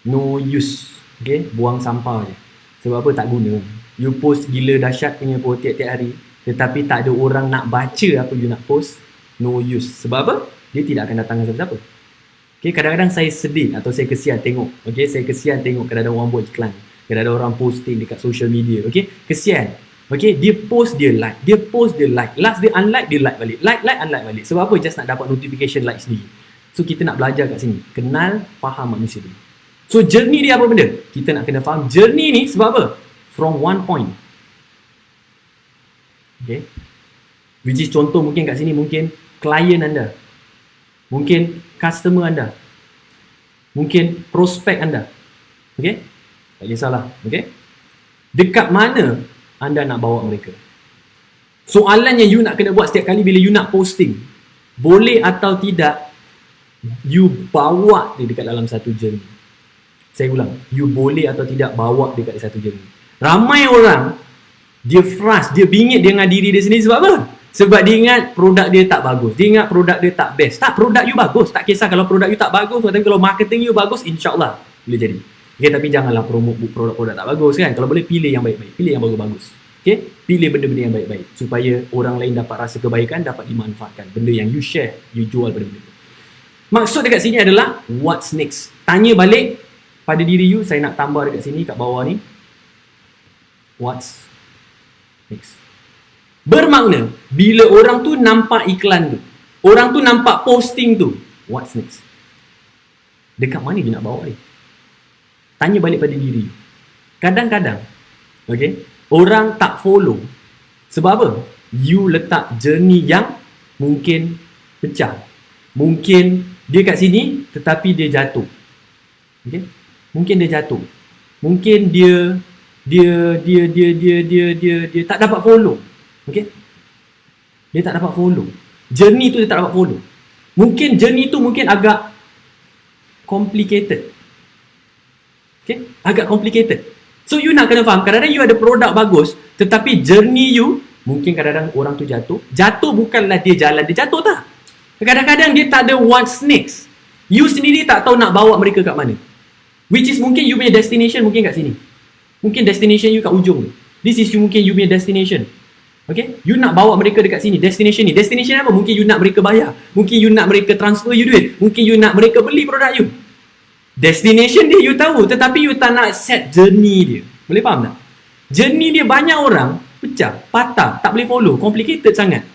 No use. Okay, buang sampah je. Sebab apa? Tak guna. You post gila dahsyat punya post tiap-tiap hari, tetapi tak ada orang nak baca apa you nak post. No use. Sebab apa? Dia tidak akan datang dengan siapa-siapa. Okay, kadang-kadang saya sedih atau saya kesian tengok. Okay, saya kesian tengok kadang-kadang orang buat iklan, kadang-kadang orang posting dekat social media. Okay, kesian. Okay, dia post, dia like. Dia post, dia like. Last dia unlike, dia like balik. Like, unlike balik. Sebab apa? Just nak dapat notification like sendiri. So, kita nak belajar kat sini. Kenal, faham manusia dulu. So, journey dia apa benda? Kita nak kena faham journey ni sebab apa? From one point. Okay. Which is contoh mungkin kat sini, mungkin klien anda. Mungkin customer anda. Mungkin prospek anda. Okay. Tak kisahlah. Okay. Dekat mana anda nak bawa mereka? Soalan yang you nak kena buat setiap kali bila you nak posting, boleh atau tidak you bawa dia dekat dalam satu journey. Saya ulang, you boleh atau tidak bawa dekat satu journey. Ramai orang Dia frust, dia bingit dengan diri dia sendiri. Sebab apa? Sebab dia ingat produk dia tak bagus. Dia ingat produk dia tak best. Tak, produk you bagus. Tak kisah kalau produk you tak bagus, tapi kalau marketing you bagus, insyaAllah boleh jadi. Okay, tapi janganlah promote produk-produk tak bagus kan. Kalau boleh, pilih yang baik-baik. Pilih yang bagus-bagus. Okay? Pilih benda-benda yang baik-baik. Supaya orang lain dapat rasa kebaikan, dapat dimanfaatkan. Benda yang you share, you jual benda-benda. Maksud dekat sini adalah, what's next? Tanya balik pada diri you. Saya nak tambah dekat sini, kat bawah ni. What's next? Bermakna, bila orang tu nampak iklan tu, orang tu nampak posting tu, what's next? Dekat mana dia nak bawa ni? Tanya balik pada diri. Kadang-kadang, okay, orang tak follow. Sebab apa? You letak journey yang mungkin pecah. Mungkin dia kat sini, tetapi dia jatuh. Okay? Mungkin dia jatuh. Mungkin dia tak dapat follow. Okay? Dia tak dapat follow. Journey tu dia tak dapat follow. Mungkin journey tu mungkin agak complicated. Okay? Agak complicated. So you nak kena faham, kadang-kadang you ada produk bagus, tetapi journey you, mungkin kadang-kadang orang tu jatuh. Jatuh bukanlah dia jalan, dia jatuh tak? Kadang-kadang dia tak ada what's next. You sendiri tak tahu nak bawa mereka kat mana. Which is mungkin you punya destination mungkin kat sini. Mungkin destination you kat ujung ni. This is mungkin you punya destination. Okay? You nak bawa mereka dekat sini. Destination ni. Destination apa? Mungkin you nak mereka bayar. Mungkin you nak mereka transfer you duit. Mungkin you nak mereka beli produk you. Destination dia you tahu. Tetapi you tak nak set journey dia. Boleh faham tak? Journey dia banyak orang pecah, patah, tak boleh follow. Complicated sangat.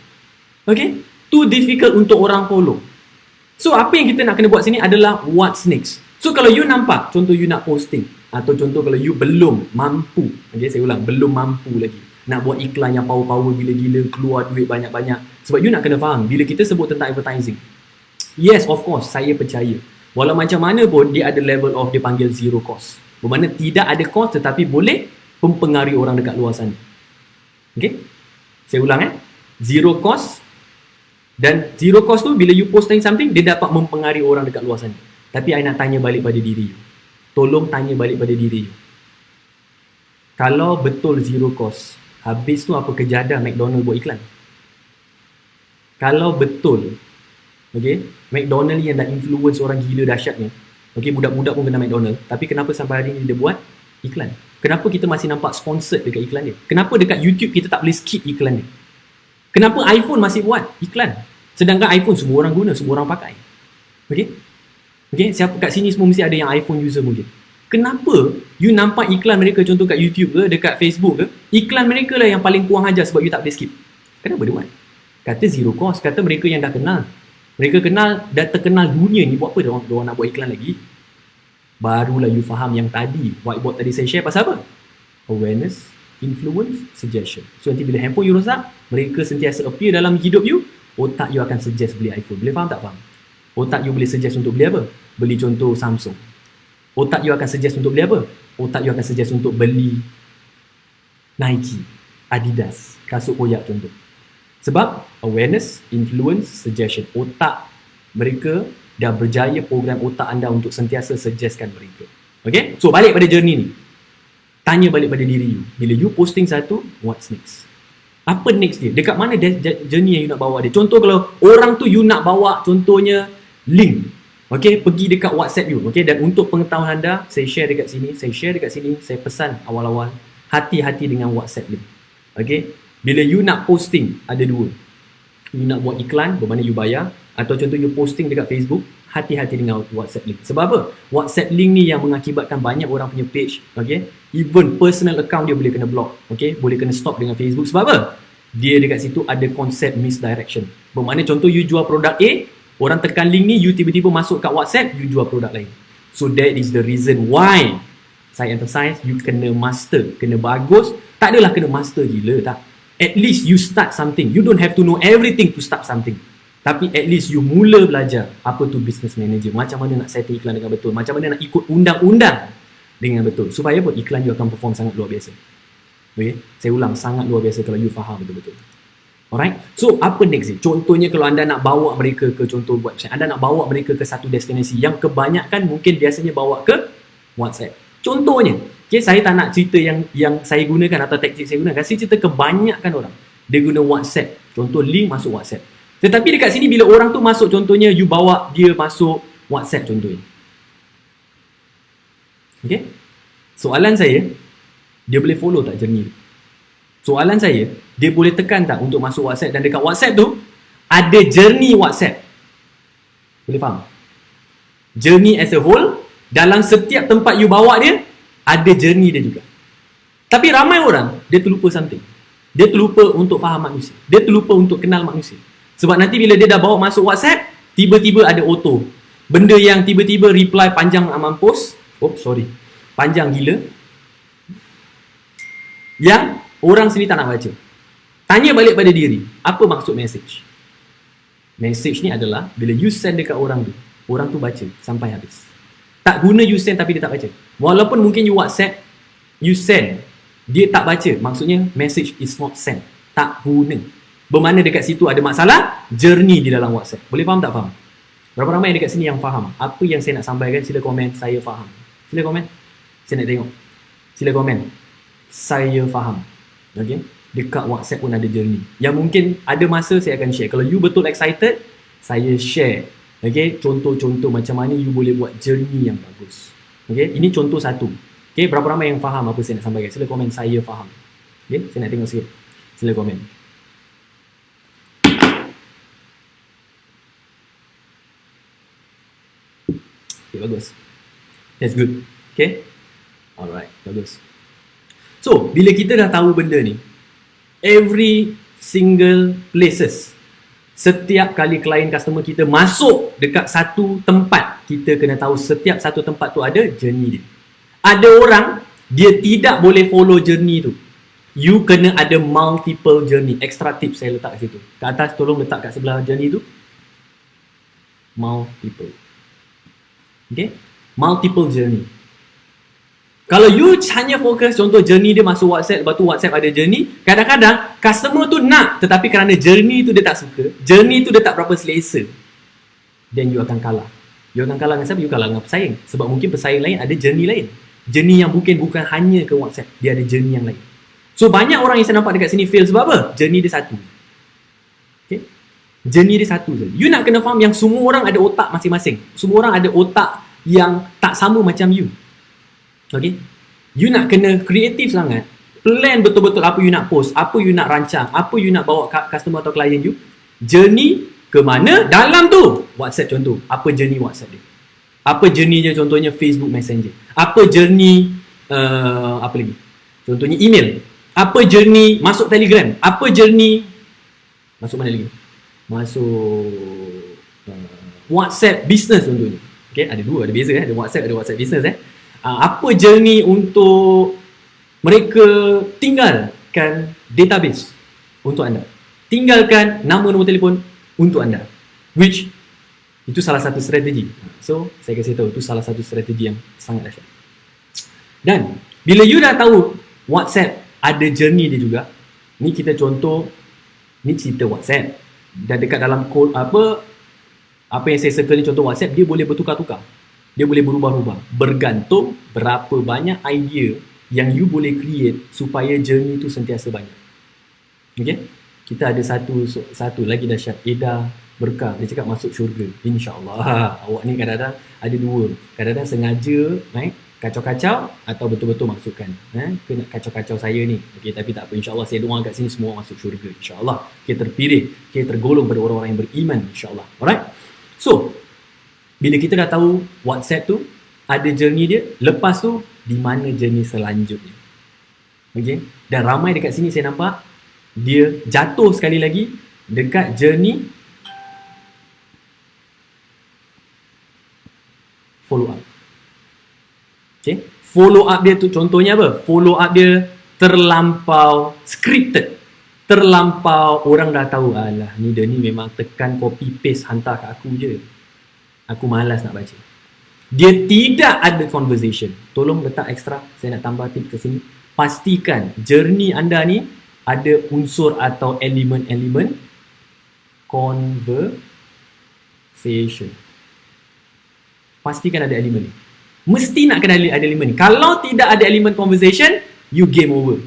Okay? Too difficult untuk orang follow. So apa yang kita nak kena buat sini adalah what's next. So kalau you nampak, contoh you nak posting, atau contoh kalau you belum mampu, okay, saya ulang, belum mampu lagi nak buat iklan yang power-power gila-gila, keluar duit banyak-banyak. Sebab you nak kena faham, bila kita sebut tentang advertising, yes, of course, saya percaya walau macam mana pun dia ada level of, dia panggil zero cost. Bermakna tidak ada cost tetapi boleh mempengaruhi orang dekat luar sana. Okay, saya ulang zero cost. Dan zero cost tu bila you posting something, dia dapat mempengaruhi orang dekat luar sana. Tapi I nak tanya balik pada diri you. Tolong tanya balik pada diri you. Kalau betul zero cost, habis tu apa kejadah McDonald buat iklan? Kalau betul, okay, McDonald yang dah influence orang gila dahsyatnya, okay, budak-budak pun kena McDonald, tapi kenapa sampai hari ni dia buat iklan? Kenapa kita masih nampak sponsored dekat iklan dia? Kenapa dekat YouTube kita tak boleh skip iklan dia? Kenapa iPhone masih buat iklan? Sedangkan iPhone semua orang guna, semua orang pakai. Okay? Okay, siapa kat sini semua mesti ada yang iPhone user mungkin. Kenapa you nampak iklan mereka, contoh kat YouTube ke, dekat Facebook ke, iklan mereka lah yang paling kurang ajar sebab you tak boleh skip? Kenapa dia buat? Kata zero cost, kata mereka yang dah kenal. Mereka kenal, dah terkenal dunia ni, buat apa dia orang nak buat iklan lagi? Barulah you faham yang tadi, whiteboard tadi saya share pasal apa? Awareness, influence, suggestion. So nanti bila handphone you rosak, mereka sentiasa appear dalam hidup you, otak you akan suggest beli iPhone. Boleh faham tak faham? Otak you boleh suggest untuk beli apa? Beli contoh Samsung. Otak you akan suggest untuk beli apa? Otak you akan suggest untuk beli Nike, Adidas, kasut koyak contoh. Sebab awareness, influence, suggestion. Otak mereka dah berjaya program otak anda untuk sentiasa suggestkan mereka. Okay? So balik pada journey ni. Tanya balik pada diri you. Bila you posting satu, what's next? Apa next dia? Dekat mana journey yang you nak bawa dia? Contoh kalau orang tu you nak bawa contohnya link. Okay, pergi dekat WhatsApp you. Okay, dan untuk pengetahuan anda, saya share dekat sini, saya pesan awal-awal, hati-hati dengan WhatsApp link. Okay, bila you nak posting, ada dua. You nak buat iklan, bermakna you bayar. Atau contoh you posting dekat Facebook, hati-hati dengan WhatsApp link. Sebab apa? WhatsApp link ni yang mengakibatkan banyak orang punya page, okay, even personal account dia boleh kena block. Okay, boleh kena stop dengan Facebook. Sebab apa? Dia dekat situ ada konsep misdirection. Bermakna contoh you jual produk A, orang tekan link ni, you tiba-tiba masuk kat WhatsApp, you jual produk lain. So that is the reason why saya emphasize, you kena master, kena bagus. Tak adalah kena master gila, tak. At least you start something. You don't have to know everything to start something. Tapi at least you mula belajar apa tu business manager, macam mana nak setting iklan dengan betul, macam mana nak ikut undang-undang dengan betul. Supaya apa? Iklan you akan perform sangat luar biasa. Okay? Saya ulang, sangat luar biasa kalau you faham betul-betul. Alright, so apa next ni? Contohnya kalau anda nak bawa mereka ke contoh website, anda nak bawa mereka ke satu destinasi yang kebanyakan mungkin biasanya bawa ke WhatsApp. Contohnya, Okay, saya tak nak cerita yang saya gunakan atau taktik saya gunakan. Saya cerita kebanyakan orang dia guna WhatsApp. Contoh link masuk WhatsApp. Tetapi dekat sini bila orang tu masuk, contohnya you bawa dia masuk WhatsApp contohnya. Okay? Soalan saya, dia boleh follow tak journey? Soalan saya, dia boleh tekan tak untuk masuk WhatsApp, dan dekat WhatsApp tu ada journey WhatsApp. Boleh faham? Journey as a whole, dalam setiap tempat you bawa dia, ada journey dia juga. Tapi ramai orang, dia terlupa something. Dia terlupa untuk faham manusia. Dia terlupa untuk kenal manusia. Sebab nanti bila dia dah bawa masuk WhatsApp, tiba-tiba ada auto. Benda yang tiba-tiba reply panjang nak mampus. Panjang gila. Yang orang sini tak nak baca. Tanya balik pada diri, apa maksud message? Message ni adalah bila you send dekat orang tu baca sampai habis. Tak guna you send tapi dia tak baca. Walaupun mungkin you WhatsApp, you send, dia tak baca, maksudnya message is not sent. Tak guna. Bermakna dekat situ ada masalah journey di dalam WhatsApp. Boleh faham tak faham? Berapa ramai dekat sini yang faham apa yang saya nak sampaikan? Sila komen, saya faham. Sila komen, saya nak tengok. Sila komen, saya faham. Okay? Dekat WhatsApp pun ada journey. Yang mungkin ada masa saya akan share. Kalau you betul excited, saya share. Okay? Contoh-contoh macam mana you boleh buat journey yang bagus. Okay? Ini contoh satu. Okay? Berapa ramai yang faham apa saya nak sampaikan? Sila komen, saya faham. Okay? Saya nak tengok sikit. Sila komen. Okay, bagus. That's good. Okay? Alright, bagus. So, bila kita dah tahu benda ni, every single places, setiap kali klien customer kita masuk dekat satu tempat, kita kena tahu setiap satu tempat tu ada journey dia. Ada orang, dia tidak boleh follow journey tu. You kena ada multiple journey. Extra tips saya letak kat situ. Kat atas tolong letak kat sebelah journey tu. Multiple. Okay? Multiple journey. Kalau you hanya fokus contoh journey dia masuk WhatsApp, lepas tu WhatsApp ada journey, kadang-kadang customer tu nak, tetapi kerana journey tu dia tak suka, journey tu dia tak berapa selesa, then you akan kalah. You akan kalah dengan siapa? You kalah dengan pesaing. Sebab mungkin pesaing lain ada journey lain. Journey yang bukan hanya ke WhatsApp, dia ada journey yang lain. So banyak orang yang saya nampak dekat sini fail sebab apa? Journey dia satu. Okay? Journey dia satu je. You nak kena faham yang semua orang ada otak masing-masing. Semua orang ada otak yang tak sama macam you. Okay? You nak kena kreatif sangat. Plan betul-betul apa you nak post, apa you nak rancang, apa you nak bawa customer atau klien you. Journey ke mana? Dalam tu. WhatsApp contoh. Apa journey WhatsApp dia? Apa journey dia contohnya Facebook Messenger? Apa journey apa lagi? Contohnya email. Apa journey masuk Telegram? Apa journey masuk mana lagi? Masuk WhatsApp business contohnya. Okay, ada dua, ada beza ada WhatsApp, ada WhatsApp business apa journey untuk mereka tinggalkan database untuk anda, tinggalkan nombor telefon untuk anda, which itu salah satu strategi. So saya kasi tahu itu salah satu strategi yang sangat dahsyat. Dan bila you dah tahu WhatsApp ada journey dia juga, ni kita contoh, ni cerita WhatsApp, dan dekat dalam code apa yang saya circle ni contoh WhatsApp, dia boleh bertukar-tukar. Dia boleh berubah-ubah. Bergantung berapa banyak idea yang you boleh create supaya journey tu sentiasa banyak. Okay? Kita ada satu lagi dahsyat. Eda Berkah. Dia cakap masuk syurga. InsyaAllah. Awak ni kadang-kadang ada dua. Kadang-kadang sengaja kacau-kacau atau betul-betul masukkan. Kena kacau-kacau saya ni. Okay, tapi tak apa. InsyaAllah saya doa kat sini semua masuk syurga. InsyaAllah. Kita terpilih. Kita tergolong pada orang-orang yang beriman. InsyaAllah. Alright? So, bila kita dah tahu WhatsApp tu ada journey dia, lepas tu di mana journey selanjutnya. Okay? Dan ramai dekat sini saya nampak dia jatuh sekali lagi dekat journey follow up. Okay? Follow up dia tu contohnya apa? Follow up dia terlampau scripted. Terlampau orang dah tahu, alah ni dia ni memang tekan copy paste hantar kat aku je. Aku malas nak baca. Dia tidak ada conversation. Tolong letak extra. Saya nak tambah tip ke sini. Pastikan journey anda ni ada unsur atau elemen-elemen conversation. Pastikan ada elemen ni. Mesti nak kena ada elemen ni. Kalau tidak ada elemen conversation, you game over.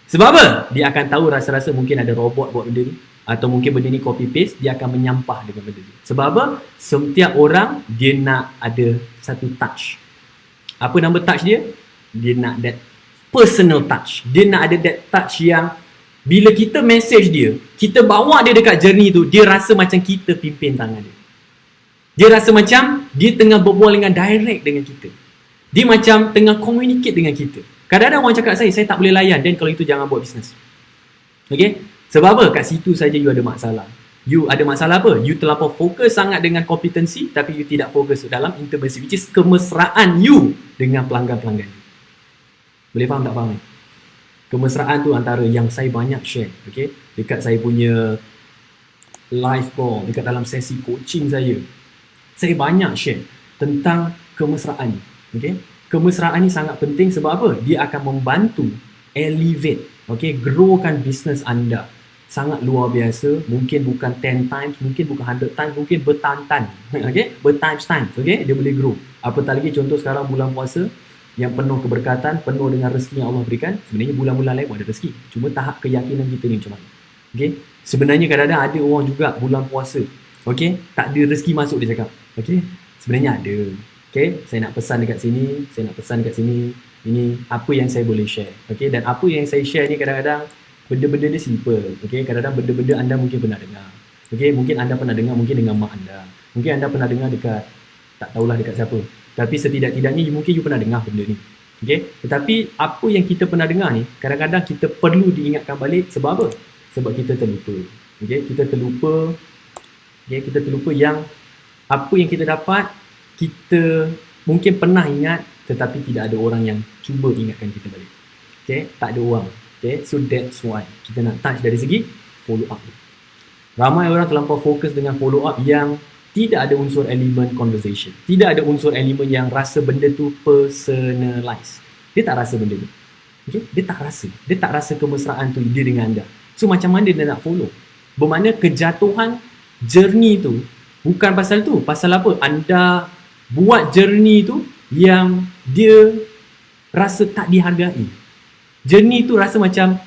Sebab apa? Dia akan tahu rasa-rasa mungkin ada robot buat benda ni, atau mungkin benda ni copy paste, dia akan menyampah dengan benda ni. Sebab apa? Setiap orang dia nak ada satu touch. Apa nama touch dia? Dia nak that personal touch. Dia nak ada that touch yang bila kita message dia, kita bawa dia dekat journey tu, dia rasa macam kita pimpin tangan dia. Dia rasa macam dia tengah berbual dengan direct dengan kita. Dia macam tengah communicate dengan kita. Kadang-kadang orang cakap saya tak boleh layan, dan kalau itu jangan buat bisnes. Okay? Sebab apa? Kat situ saja you ada masalah. You ada masalah apa? You terlampau fokus sangat dengan kompetensi, tapi you tidak fokus dalam intimacy, which is kemesraan you dengan pelanggan-pelanggan. Boleh faham tak faham ni? Kemesraan tu antara yang saya banyak share, okay? Dekat saya punya live call, dekat dalam sesi coaching saya banyak share tentang kemesraan ni, okay? Kemesraan ni sangat penting sebab apa? Dia akan membantu elevate, okay, growkan bisnes anda. Sangat luar biasa, mungkin bukan 10 times, mungkin bukan 100 times, mungkin bertan-tan, okay? Bertimes, okay? Dia boleh grow. Apatah lagi contoh sekarang bulan puasa yang penuh keberkatan, penuh dengan rezeki yang Allah berikan. Sebenarnya bulan-bulan lain pun ada rezeki. Cuma tahap keyakinan kita ni macam mana. Okay? Sebenarnya kadang-kadang ada orang juga bulan puasa, okay, tak ada rezeki masuk dia cakap. Okay? Sebenarnya ada. Okay? Saya nak pesan dekat sini, saya nak pesan dekat sini. Ini apa yang saya boleh share. Okay? Dan apa yang saya share ni kadang-kadang benda-benda dia simple. Okay? Kadang-kadang benda-benda anda mungkin pernah dengar. Okay? Mungkin anda pernah dengar mungkin dengan mak anda. Mungkin anda pernah dengar dekat, tak tahulah dekat siapa. Tapi setidak-tidaknya mungkin you pernah dengar benda ni. Okay? Tetapi apa yang kita pernah dengar ni, kadang-kadang kita perlu diingatkan balik. Sebab apa? Sebab kita terlupa. Okay? Kita terlupa. Okay? Kita terlupa yang apa yang kita dapat, kita mungkin pernah ingat, tetapi tidak ada orang yang cuba ingatkan kita balik. Okay? Tak ada orang. Okay? So that's why kita nak touch dari segi follow up. Ramai orang terlampau fokus dengan follow up yang tidak ada unsur elemen conversation. Tidak ada unsur elemen yang rasa benda tu personalize. Dia tak rasa benda tu. Okay? Dia tak rasa. Dia tak rasa kemesraan tu dia dengan anda. So macam mana dia nak follow? Bermakna kejatuhan journey tu bukan pasal tu. Pasal apa? Anda buat journey tu yang dia rasa tak dihargai. Journey tu rasa macam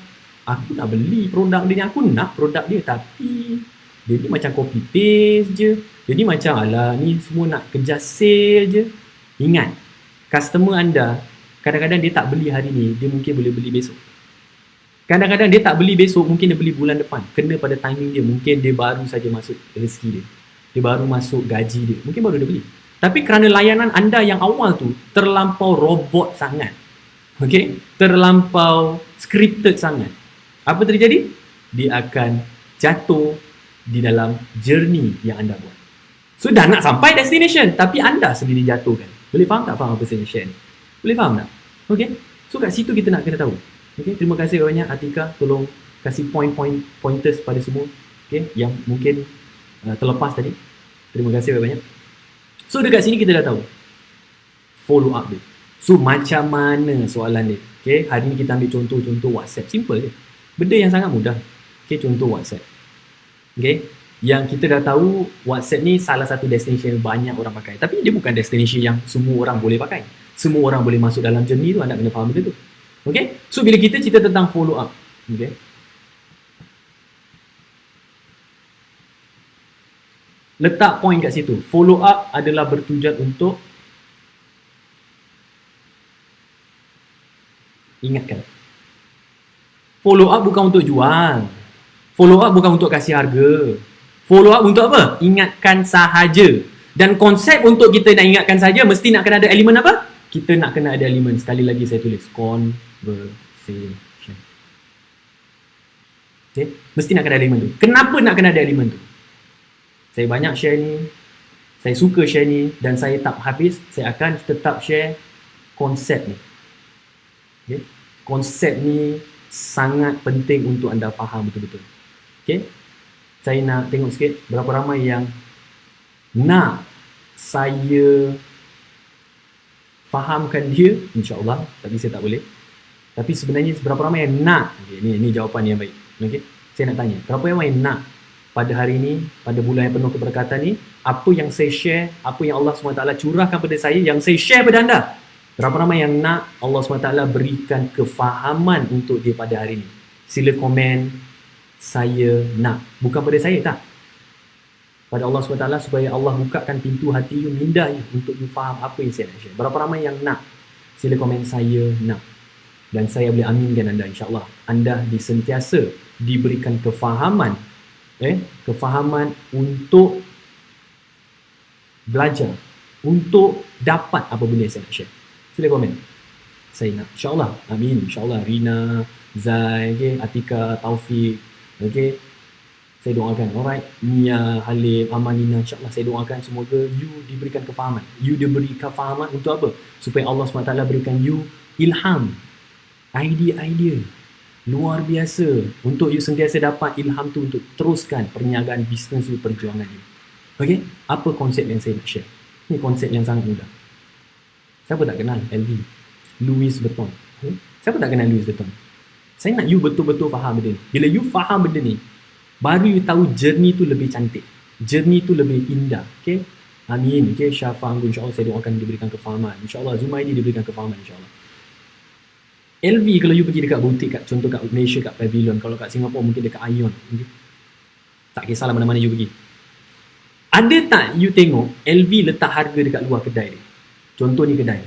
aku nak beli produk dia ni, aku nak produk dia, tapi dia ni macam copy paste je. Jadi macam alah ni semua nak kejar sale je. Ingat, customer anda kadang-kadang dia tak beli hari ni, dia mungkin boleh beli besok. Kadang-kadang dia tak beli besok, mungkin dia beli bulan depan. Kena pada timing dia, mungkin dia baru saja masuk rezeki dia. Dia baru masuk gaji dia, mungkin baru dia beli. Tapi kerana layanan anda yang awal tu terlampau robot sangat, okay, terlampau scripted sangat, apa terjadi? Dia akan jatuh di dalam journey yang anda buat. So dah nak sampai destination, tapi anda sendiri jatuhkan. Boleh faham tak faham apa saya share ni? Boleh faham tak? Okay? So kat situ kita nak kena tahu. Okay? Terima kasih banyak Atika, tolong kasih pointers pada semua, okay, yang mungkin terlepas tadi. Terima kasih banyak. So dekat sini kita dah tahu follow up dia. So macam mana soalan dia? Okay? Hari ni kita ambil contoh WhatsApp. Simple je. Benda yang sangat mudah. Okay? Contoh WhatsApp. Okay? Yang kita dah tahu WhatsApp ni salah satu destination yang banyak orang pakai. Tapi dia bukan destination yang semua orang boleh pakai. Semua orang boleh masuk dalam journey tu, anda kena faham benda tu. Okay? So bila kita cerita tentang follow up, okay, letak point kat situ. Follow up adalah bertujuan untuk ingatkan. Follow up bukan untuk jual. Follow up bukan untuk kasih harga. Follow up untuk apa? Ingatkan sahaja. Dan konsep untuk kita nak ingatkan sahaja, mesti nak kena ada elemen apa? Kita nak kena ada elemen. Sekali lagi saya tulis conversation. Okay? Mesti nak kena ada elemen tu. Kenapa nak kena ada elemen tu? Saya banyak share ni, saya suka share ni, dan saya tak habis, saya akan tetap share konsep ni. Okay? Konsep ni sangat penting untuk anda faham betul-betul. Okay? Saya nak tengok sikit berapa ramai yang nak saya fahamkan dia, insyaAllah, tapi saya tak boleh. Tapi sebenarnya berapa ramai yang nak, okay, ni jawapan yang baik. Okay? Saya nak tanya, berapa ramai yang nak pada hari ini, pada bulan yang penuh keberkatan ni, apa yang saya share, apa yang Allah SWT curahkan pada saya, yang saya share pada anda, Berapa ramai yang nak Allah SWT berikan kefahaman untuk dia pada hari ini? Sila komen, saya nak. Bukan pada saya, tak. Pada Allah SWT supaya Allah bukakan pintu hati you, minda you untuk you faham apa yang saya nak share. Berapa ramai yang nak? Sila komen, saya nak. Dan saya boleh aminkan anda, insyaAllah. Anda disentiasa diberikan kefahaman. Kefahaman untuk belajar. Untuk dapat apa benda yang saya nak share. Sila komen. Saya nak. InsyaAllah. Amin. InsyaAllah. Rina, Zai, okay? Atika, Taufik. Okay? Saya doakan. Alright. Mia, Halim, Amanina. InsyaAllah saya doakan semoga you diberikan kefahaman. You diberi kefahaman untuk apa? Supaya Allah SWT berikan you ilham. Idea-idea. Luar biasa. Untuk you sentiasa dapat ilham tu untuk teruskan perniagaan bisnes you, perjuangan you. Okay? Apa konsep yang saya nak share? Ini konsep yang sangat mudah. Siapa tak kenal LV? Louis Vuitton. Siapa tak kenal Louis Vuitton? Saya nak you betul-betul faham benda ni. Bila you faham benda ni, baru you tahu journey tu lebih cantik. Journey tu lebih indah. Okay? Amin. Okay? Syafa Anggun, insyaAllah saya doakan diberikan kefahaman. InsyaAllah Zumaidi diberikan kefahaman, insyaAllah. LV kalau you pergi dekat butik, kat, contoh kat Malaysia, kat Pavilion. Kalau kat Singapura mungkin dekat Ion. Okay? Tak kisahlah mana-mana you pergi. Ada tak you tengok LV letak harga dekat luar kedai dia? Contoh ni kedai.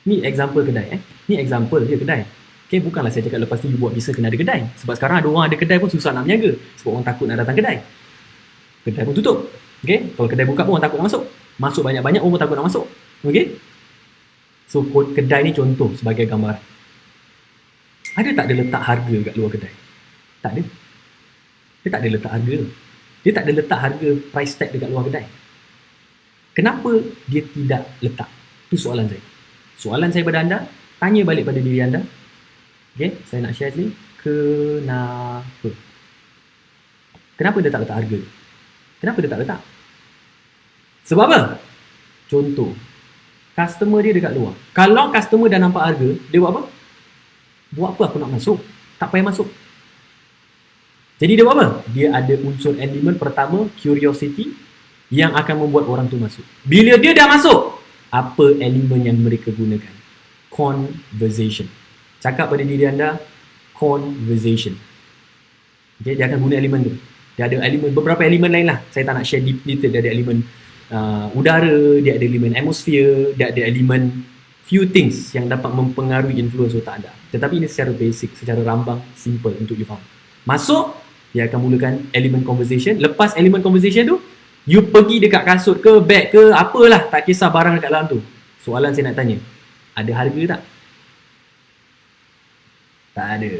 Ni example kedai. Ni example dia kedai. Okay, bukanlah saya cakap lepas tu you buat bisnes kena ada kedai. Sebab sekarang ada orang ada kedai pun susah nak berniaga. Sebab orang takut nak datang kedai. Kedai pun tutup. Okay, kalau kedai buka pun orang takut nak masuk. Masuk banyak-banyak orang pun takut nak masuk. Okay. So kedai ni contoh sebagai gambaran. Ada tak dia letak harga kat luar kedai? Tak ada. Dia tak ada letak harga. Dia tak ada letak harga price tag dekat luar kedai. Kenapa dia tidak letak? Itu soalan saya. Soalan saya pada anda, tanya balik pada diri anda. Okay, saya nak share ni. Kenapa? Kenapa dia tak letak harga? Kenapa dia tak letak? Sebab apa? Contoh, customer dia dekat luar. Kalau customer dah nampak harga, dia buat apa? Buat apa aku nak masuk? Tak payah masuk. Jadi dia buat apa? Dia ada unsur elemen pertama, curiosity, yang akan membuat orang tu masuk. Bila dia dah masuk, apa elemen yang mereka gunakan? Conversation. Cakap pada diri anda, conversation. Okay, dia akan guna elemen tu. Dia ada elemen, beberapa elemen lain lah. Saya tak nak share deep detail. Dia ada elemen udara, dia ada elemen atmosphere, dia ada elemen few things yang dapat mempengaruhi influence otak anda. Tetapi ini secara basic, secara rambang, simple untuk you faham. Masuk, dia akan mulakan elemen conversation. Lepas elemen conversation tu, you pergi dekat kasut ke, bag ke, apalah, tak kisah barang dekat dalam tu. Soalan saya nak tanya, ada harga tak? Tak ada.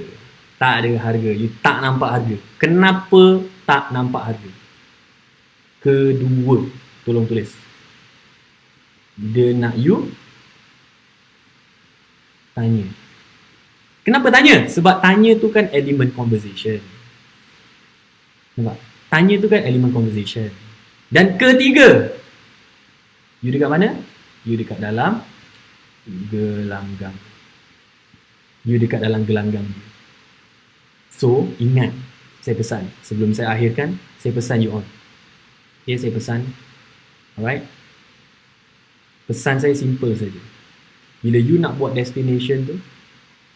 Tak ada harga. You tak nampak harga. Kenapa tak nampak harga? Kedua, tolong tulis. Dia nak you tanya. Kenapa tanya? Sebab tanya tu kan elemen conversation. Nampak? Tanya tu kan elemen conversation. Dan ketiga, you dekat mana? You dekat dalam gelanggang. You dekat dalam gelanggang. So, ingat, saya pesan. Sebelum saya akhirkan, saya pesan you on. Okay, saya pesan. Alright? Pesan saya simple saja. Bila you nak buat destination tu,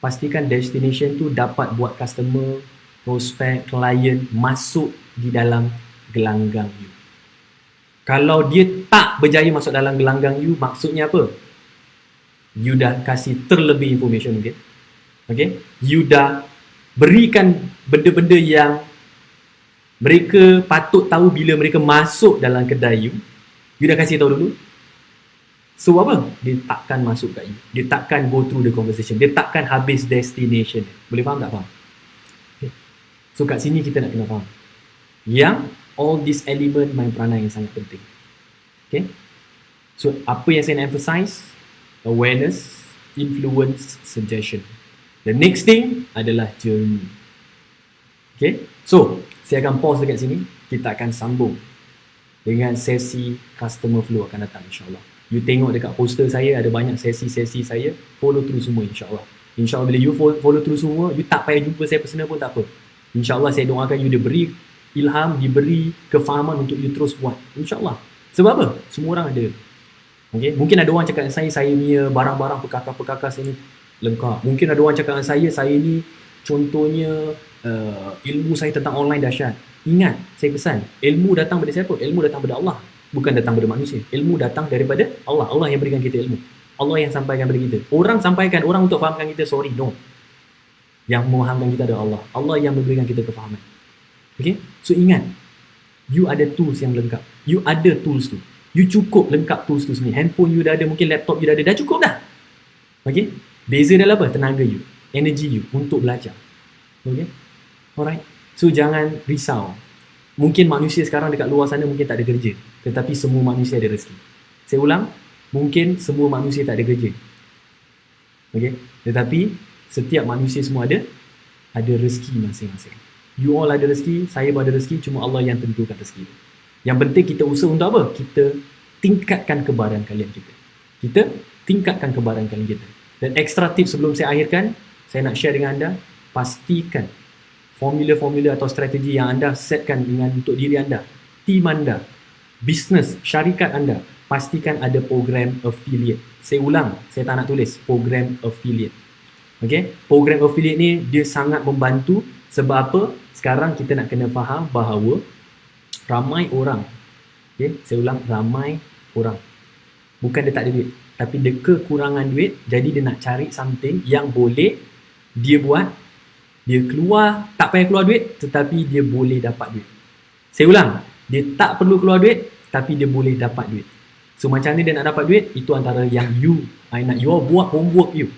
pastikan destination tu dapat buat customer, prospect, client masuk di dalam gelanggang you. Kalau dia tak berjaya masuk dalam gelanggang you, maksudnya apa? You dah kasih terlebih information mungkin. Okay? You dah berikan benda-benda yang mereka patut tahu bila mereka masuk dalam kedai you. You dah kasih tahu dulu. So apa? Dia takkan masuk kat you. Dia takkan go through the conversation. Dia takkan habis destination. Boleh faham tak? Faham? Okay. So kat sini kita nak kena faham. Yang all these element main peranan yang sangat penting. Okay? So apa yang saya nak emphasize? Awareness, influence, suggestion. The next thing adalah journey. Okay? So, saya akan pause dekat sini. Kita akan sambung dengan sesi customer flow akan datang, insyaAllah. You tengok dekat poster saya, ada banyak sesi-sesi saya. Follow through semua, insyaAllah. InsyaAllah bila you follow through semua, you tak payah jumpa saya personal pun tak apa. InsyaAllah saya doakan you diberi ilham, diberi kefahaman untuk you terus buat. InsyaAllah. Sebab apa? Semua orang ada. Okay? Mungkin ada orang cakap dengan saya punya barang-barang perkakas-perkakas ini lengkap. Mungkin ada orang cakap dengan saya ni contohnya ilmu saya tentang online dahsyat. Ingat, saya pesan, ilmu datang daripada siapa? Ilmu datang daripada Allah. Bukan datang daripada manusia. Ilmu datang daripada Allah. Allah yang berikan kita ilmu. Allah yang sampaikan kepada kita. Orang sampaikan, orang untuk fahamkan kita, sorry, no. Yang memahamkan kita adalah Allah. Allah yang memberikan kita kefahaman. Okay? So ingat, you ada tools yang lengkap. You ada tools tu. You cukup lengkap tools tu sendiri. Handphone you dah ada, mungkin laptop you dah ada. Dah cukup dah. Okay? Beza dalam apa? Tenaga you. Energy you untuk belajar. Okay? Alright? So jangan risau. Mungkin manusia sekarang dekat luar sana mungkin tak ada kerja. Tetapi semua manusia ada rezeki. Saya ulang, mungkin semua manusia tak ada kerja. Okay? Tetapi setiap manusia semua ada rezeki masing-masing. You all ada rezeki, saya pun ada rezeki, cuma Allah yang tentukan rezeki. Yang penting kita usaha untuk apa? Kita tingkatkan kebarangkalian kita. Kita tingkatkan kebarangkalian kita. Dan extra tips sebelum saya akhirkan, saya nak share dengan anda, pastikan formula-formula atau strategi yang anda setkan dengan untuk diri anda, tim anda, bisnes, syarikat anda, pastikan ada program affiliate. Saya ulang, saya tak nak tulis, program affiliate. Okay? Program affiliate ni dia sangat membantu. Sebab apa? Sekarang kita nak kena faham bahawa ramai orang, okay? Saya ulang, ramai orang, bukan dia tak ada duit, tapi dia kekurangan duit, jadi dia nak cari something yang boleh dia buat, dia keluar, tak payah keluar duit, tetapi dia boleh dapat duit. Saya ulang, dia tak perlu keluar duit, tapi dia boleh dapat duit. So macam ni dia nak dapat duit, itu antara yang I nak you all buat homework you.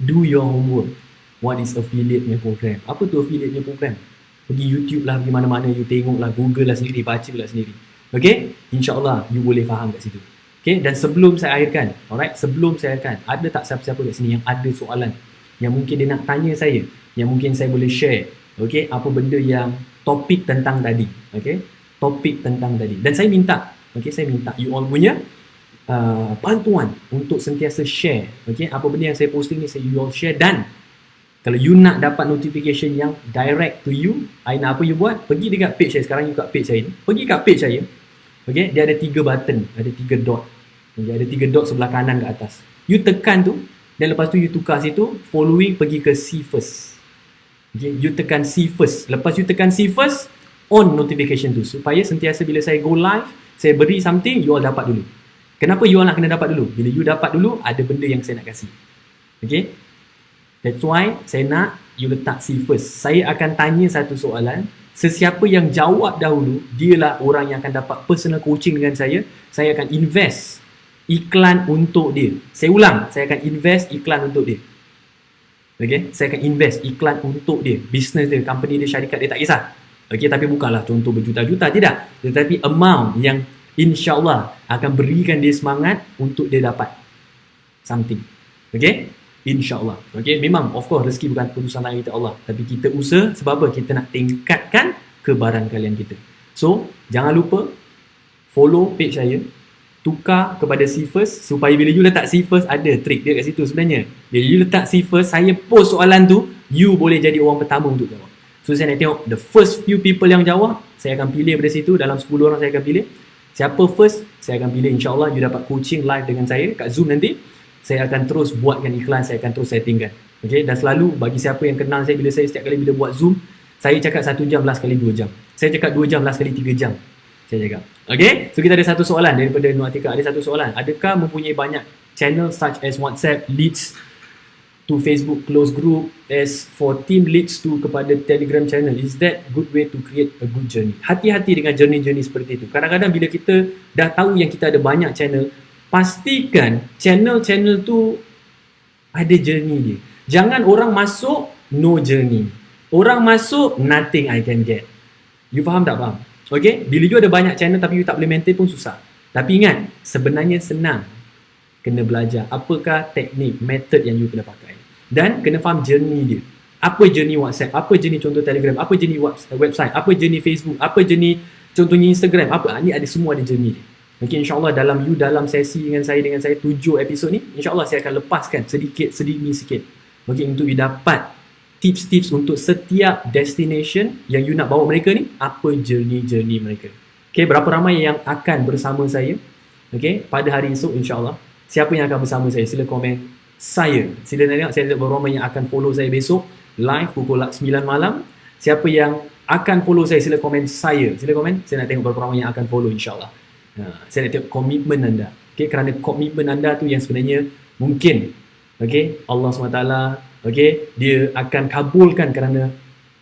Do your homework. What is affiliate punya program? Apa tu affiliate punya program? Pergi YouTube lah, pergi mana-mana, you tengok lah, Google lah sendiri, baca lah sendiri. Okay? InsyaAllah you boleh faham kat situ. Okay? Dan sebelum saya akhirkan, alright? Sebelum saya akhirkan, ada tak siapa-siapa kat sini yang ada soalan, yang mungkin dia nak tanya saya, yang mungkin saya boleh share, okay? Apa benda yang topik tentang tadi, okay? Topik tentang tadi. Dan saya minta, okay? Saya minta you all punya bantuan untuk sentiasa share, okay? Apa benda yang saya posting ni, saya you all share. Dan kalau you nak dapat notification yang direct to you, I nak apa you buat? Pergi dekat page saya. Sekarang you kat page saya ni. Pergi kat page saya. Okay? Dia ada 3 button. Ada 3 dot. Okay? Ada 3 dot sebelah kanan ke atas. You tekan tu. Dan lepas tu you tukar situ. Following pergi ke see first. Okay? You tekan see first. Lepas you tekan see first, on notification tu. Supaya sentiasa bila saya go live, saya beri something, you all dapat dulu. Kenapa you all nak kena dapat dulu? Bila you dapat dulu, ada benda yang saya nak kasih. Okay? That's why saya nak you letak see first. Saya akan tanya satu soalan. Sesiapa yang jawab dahulu, dialah orang yang akan dapat personal coaching dengan saya. Saya akan invest iklan untuk dia. Saya ulang, saya akan invest iklan untuk dia. Okay? Saya akan invest iklan untuk dia. Business dia, company dia, syarikat dia, tak kisah. Okay? Tapi bukanlah contoh berjuta-juta, tidak. Tetapi amount yang insyaAllah akan berikan dia semangat untuk dia dapat something. Okay? InsyaAllah. Okay, memang of course rezeki bukan keputusan tangan kita Allah, tapi kita usaha sebab apa? Kita nak tingkatkan kebarangkalian kita. So, jangan lupa follow page saya, tukar kepada see first, supaya bila you letak see first, ada trick dia kat situ sebenarnya. Bila you letak see first, saya post soalan tu, you boleh jadi orang pertama untuk jawab. So, saya nak tengok the first few people yang jawab, saya akan pilih daripada situ, dalam 10 orang saya akan pilih. Siapa first, saya akan pilih. InsyaAllah you dapat coaching live dengan saya kat Zoom nanti. Saya akan terus buatkan iklan, saya akan terus settingkan. Okay? Dan selalu bagi siapa yang kenal saya, bila saya setiap kali bila buat Zoom, saya cakap 1 jam last kali 2 jam. Saya cakap 2 jam last kali 3 jam. Saya cakap. Okay? So kita ada satu soalan daripada Nur Atika. Ada satu soalan. Adakah mempunyai banyak channel such as WhatsApp leads to Facebook close group, as for team leads to kepada Telegram channel? Is that good way to create a good journey? Hati-hati dengan journey-journey seperti itu. Kadang-kadang bila kita dah tahu yang kita ada banyak channel, pastikan channel-channel tu ada journey dia. Jangan orang masuk, no journey. Orang masuk, nothing I can get. You faham tak faham? Okay? Bila you ada banyak channel tapi you tak boleh maintain pun susah. Tapi ingat, sebenarnya senang. Kena belajar apakah teknik, method yang you kena pakai. Dan kena faham journey dia. Apa journey WhatsApp, apa journey contoh Telegram, apa journey website, apa journey Facebook, apa journey contohnya Instagram, apa. Ni ada semua ada journey dia. Okay, insyaAllah dalam sesi dengan saya 7 episod ni, insyaAllah saya akan lepaskan sedikit sikit. Okay, untuk you dapat tips-tips untuk setiap destination yang you nak bawa mereka ni, apa journey mereka. Okay, berapa ramai yang akan bersama saya Okay, pada hari esok insyaAllah, siapa yang akan bersama saya, sila komen saya. Sila tengok, saya tengok berapa yang akan follow saya besok live pukul 9 malam. Siapa yang akan follow saya, sila komen saya. Sila komen, saya nak tengok berapa ramai yang akan follow insyaAllah. Saya nak tengok komitmen anda. Okay, kerana komitmen anda tu yang sebenarnya mungkin, okay, Allah SWT, okay, dia akan kabulkan kerana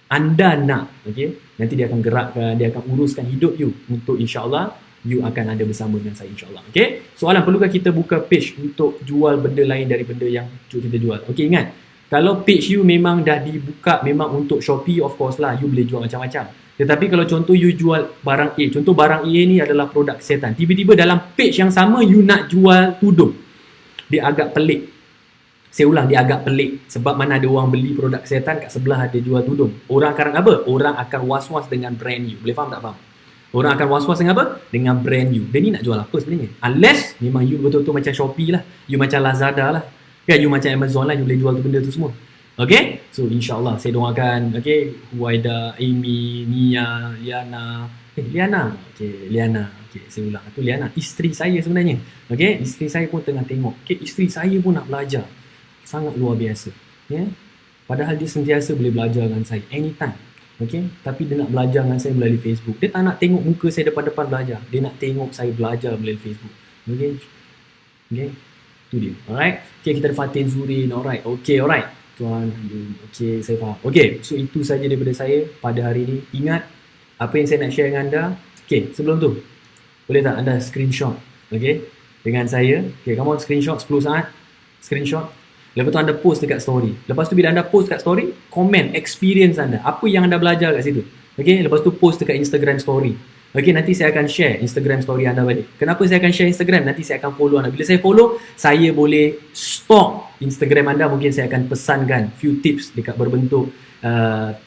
anda nak, okay. Nanti dia akan gerakkan, dia akan uruskan hidup you untuk insyaAllah you akan ada bersama dengan saya insyaAllah. Okay, soalan, perlukah kita buka page untuk jual benda lain dari benda yang kita jual? Okay, ingat, kalau page you memang dah dibuka memang untuk Shopee, of course lah, you boleh jual macam-macam. Tetapi kalau contoh you jual barang A, contoh barang A ni adalah produk kesihatan, tiba-tiba dalam page yang sama you nak jual tudung, dia agak pelik. Saya ulang, dia agak pelik. Sebab mana ada orang beli produk kesihatan, kat sebelah ada jual tudung. Orang akan apa? Orang akan was-was dengan brand you. Boleh faham tak faham? Orang akan was-was dengan apa? Dengan brand you. Dia ni nak jual apa sebenarnya? Unless memang you betul-betul macam Shopee lah, you macam Lazada lah, kan, you macam Amazon lah, you boleh jual tu benda tu semua. Okay, so insyaAllah saya doakan, okay, Huwaida, Amy, Nia, Liana, saya ulang, tu Liana, isteri saya sebenarnya. Okay, isteri saya pun tengah tengok. Okay, isteri saya pun nak belajar, sangat luar biasa, ya. Padahal dia sentiasa boleh belajar dengan saya anytime. Okay, tapi dia nak belajar dengan saya melalui Facebook. Dia tak nak tengok muka saya depan-depan belajar, dia nak tengok saya belajar melalui Facebook. Okay, okay, tu dia. Alright, okay, kita ada Fatin Zurin. Alright, okay, alright tuan, okay, saya faham. Okay, so itu saja daripada saya pada hari ini. Ingat apa yang saya nak share dengan anda. Okay, sebelum tu boleh tak anda screenshot, okay, dengan saya. Okay, come on, screenshot 10 saat, screenshot. Lepas tu anda post dekat story. Lepas tu bila anda post dekat story, komen experience anda, apa yang anda belajar kat situ. Okay, lepas tu post dekat Instagram story. Okay, nanti saya akan share Instagram story anda balik. Kenapa saya akan share Instagram? Nanti saya akan follow anda. Bila saya follow, saya boleh stalk Instagram anda. Mungkin saya akan pesankan few tips dekat berbentuk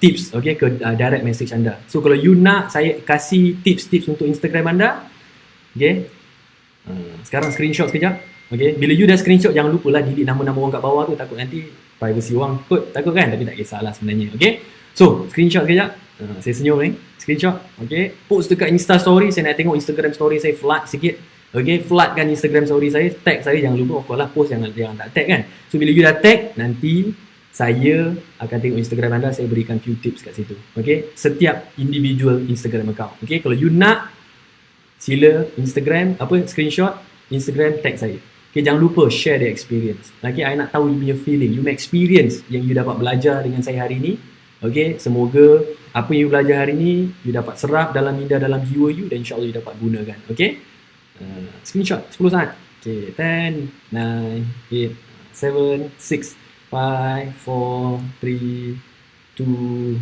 tips, okay, ke direct message anda. So kalau you nak saya kasih tips-tips untuk Instagram anda, okay, sekarang screenshot sekejap. Okay, bila you dah screenshot, jangan lupa lah delete nama-nama orang kat bawah tu, takut nanti privacy orang kot, takut kan, tapi tak kisahlah sebenarnya. Okay, so screenshot sekejap. Saya senyum ni, screenshot, okay, post dekat Insta story. Saya nak tengok Instagram story saya flood sikit. Okay, floodkan Instagram story saya, tag saya, jangan lupa, of course lah, post jangan tak tag kan. So bila you dah tag, nanti saya akan tengok Instagram anda, saya berikan few tips kat situ. Okay, setiap individual Instagram account. Okay, kalau you nak, sila Instagram, screenshot Instagram, tag saya. Okay, jangan lupa share the experience. Okay, I nak tahu you punya feeling, you punya experience yang you dapat belajar dengan saya hari ni. Okay, semoga apa yang you belajar hari ni, you dapat serap dalam minda, dalam jiwa you, dan insyaAllah you dapat gunakan. Okay, screenshot 10 saat. Okay, 10, 9, 8, 7, 6, 5, 4, 3, 2,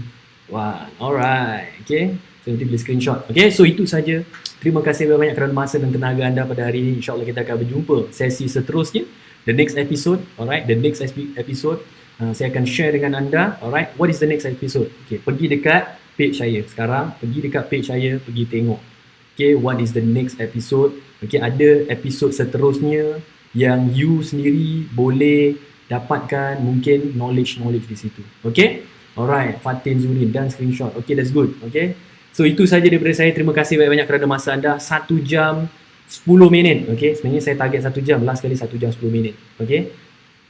1. Alright, okay, so nanti boleh screenshot. Okay, so itu saja. Terima kasih banyak kerana masa dan tenaga anda pada hari ini. InsyaAllah kita akan berjumpa sesi seterusnya, the next episode. Alright, the next episode saya akan share dengan anda. Alright, what is the next episode? Okay, pergi dekat page saya sekarang, pergi dekat page saya, pergi tengok. Okay, what is the next episode? Okay, ada episode seterusnya yang you sendiri boleh dapatkan mungkin knowledge di situ. Okay, alright, Fatin Zurin dan screenshot. Okay, that's good. Okay, so itu saja daripada saya. Terima kasih banyak-banyak kerana masa anda. 1 jam 10 minit. Okay, sebenarnya saya target 1 jam, last kali 1 jam 10 minit. Okay,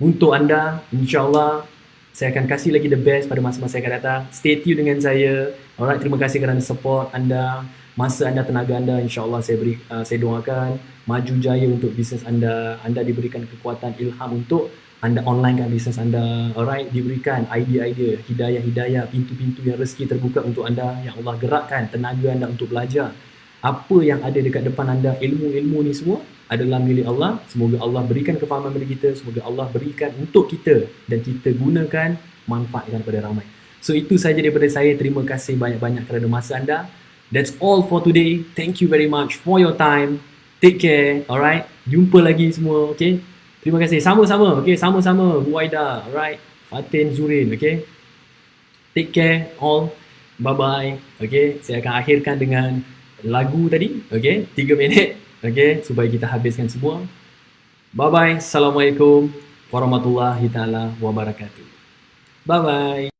untuk anda, insyaAllah saya akan kasih lagi the best pada masa-masa yang akan datang. Stay tune dengan saya. Alright, terima kasih kerana support anda, masa anda, tenaga anda. InsyaAllah saya doakan maju jaya untuk bisnes anda. Anda diberikan kekuatan ilham untuk anda onlinekan bisnes anda. Alright, diberikan idea-idea, hidayah-hidayah, pintu-pintu yang rezeki terbuka untuk anda. Yang Allah gerakkan tenaga anda untuk belajar. Apa yang ada dekat depan anda, ilmu-ilmu ni semua adalah milik Allah. Semoga Allah berikan kefahaman kepada kita. Semoga Allah berikan untuk kita dan kita gunakan, manfaatkan pada ramai. So itu saja daripada saya. Terima kasih banyak-banyak kerana masa anda. That's all for today. Thank you very much for your time. Take care. Alright, jumpa lagi semua. Okay, terima kasih. Sama-sama. Okay, sama-sama. Huwaida. Alright, Fatin Zurin. Okay, take care all. Bye-bye. Okay, saya akan akhirkan dengan lagu tadi. Okay, 3 minit. Okay, supaya kita habiskan semua. Bye-bye. Assalamualaikum warahmatullahi taala wabarakatuh. Bye-bye.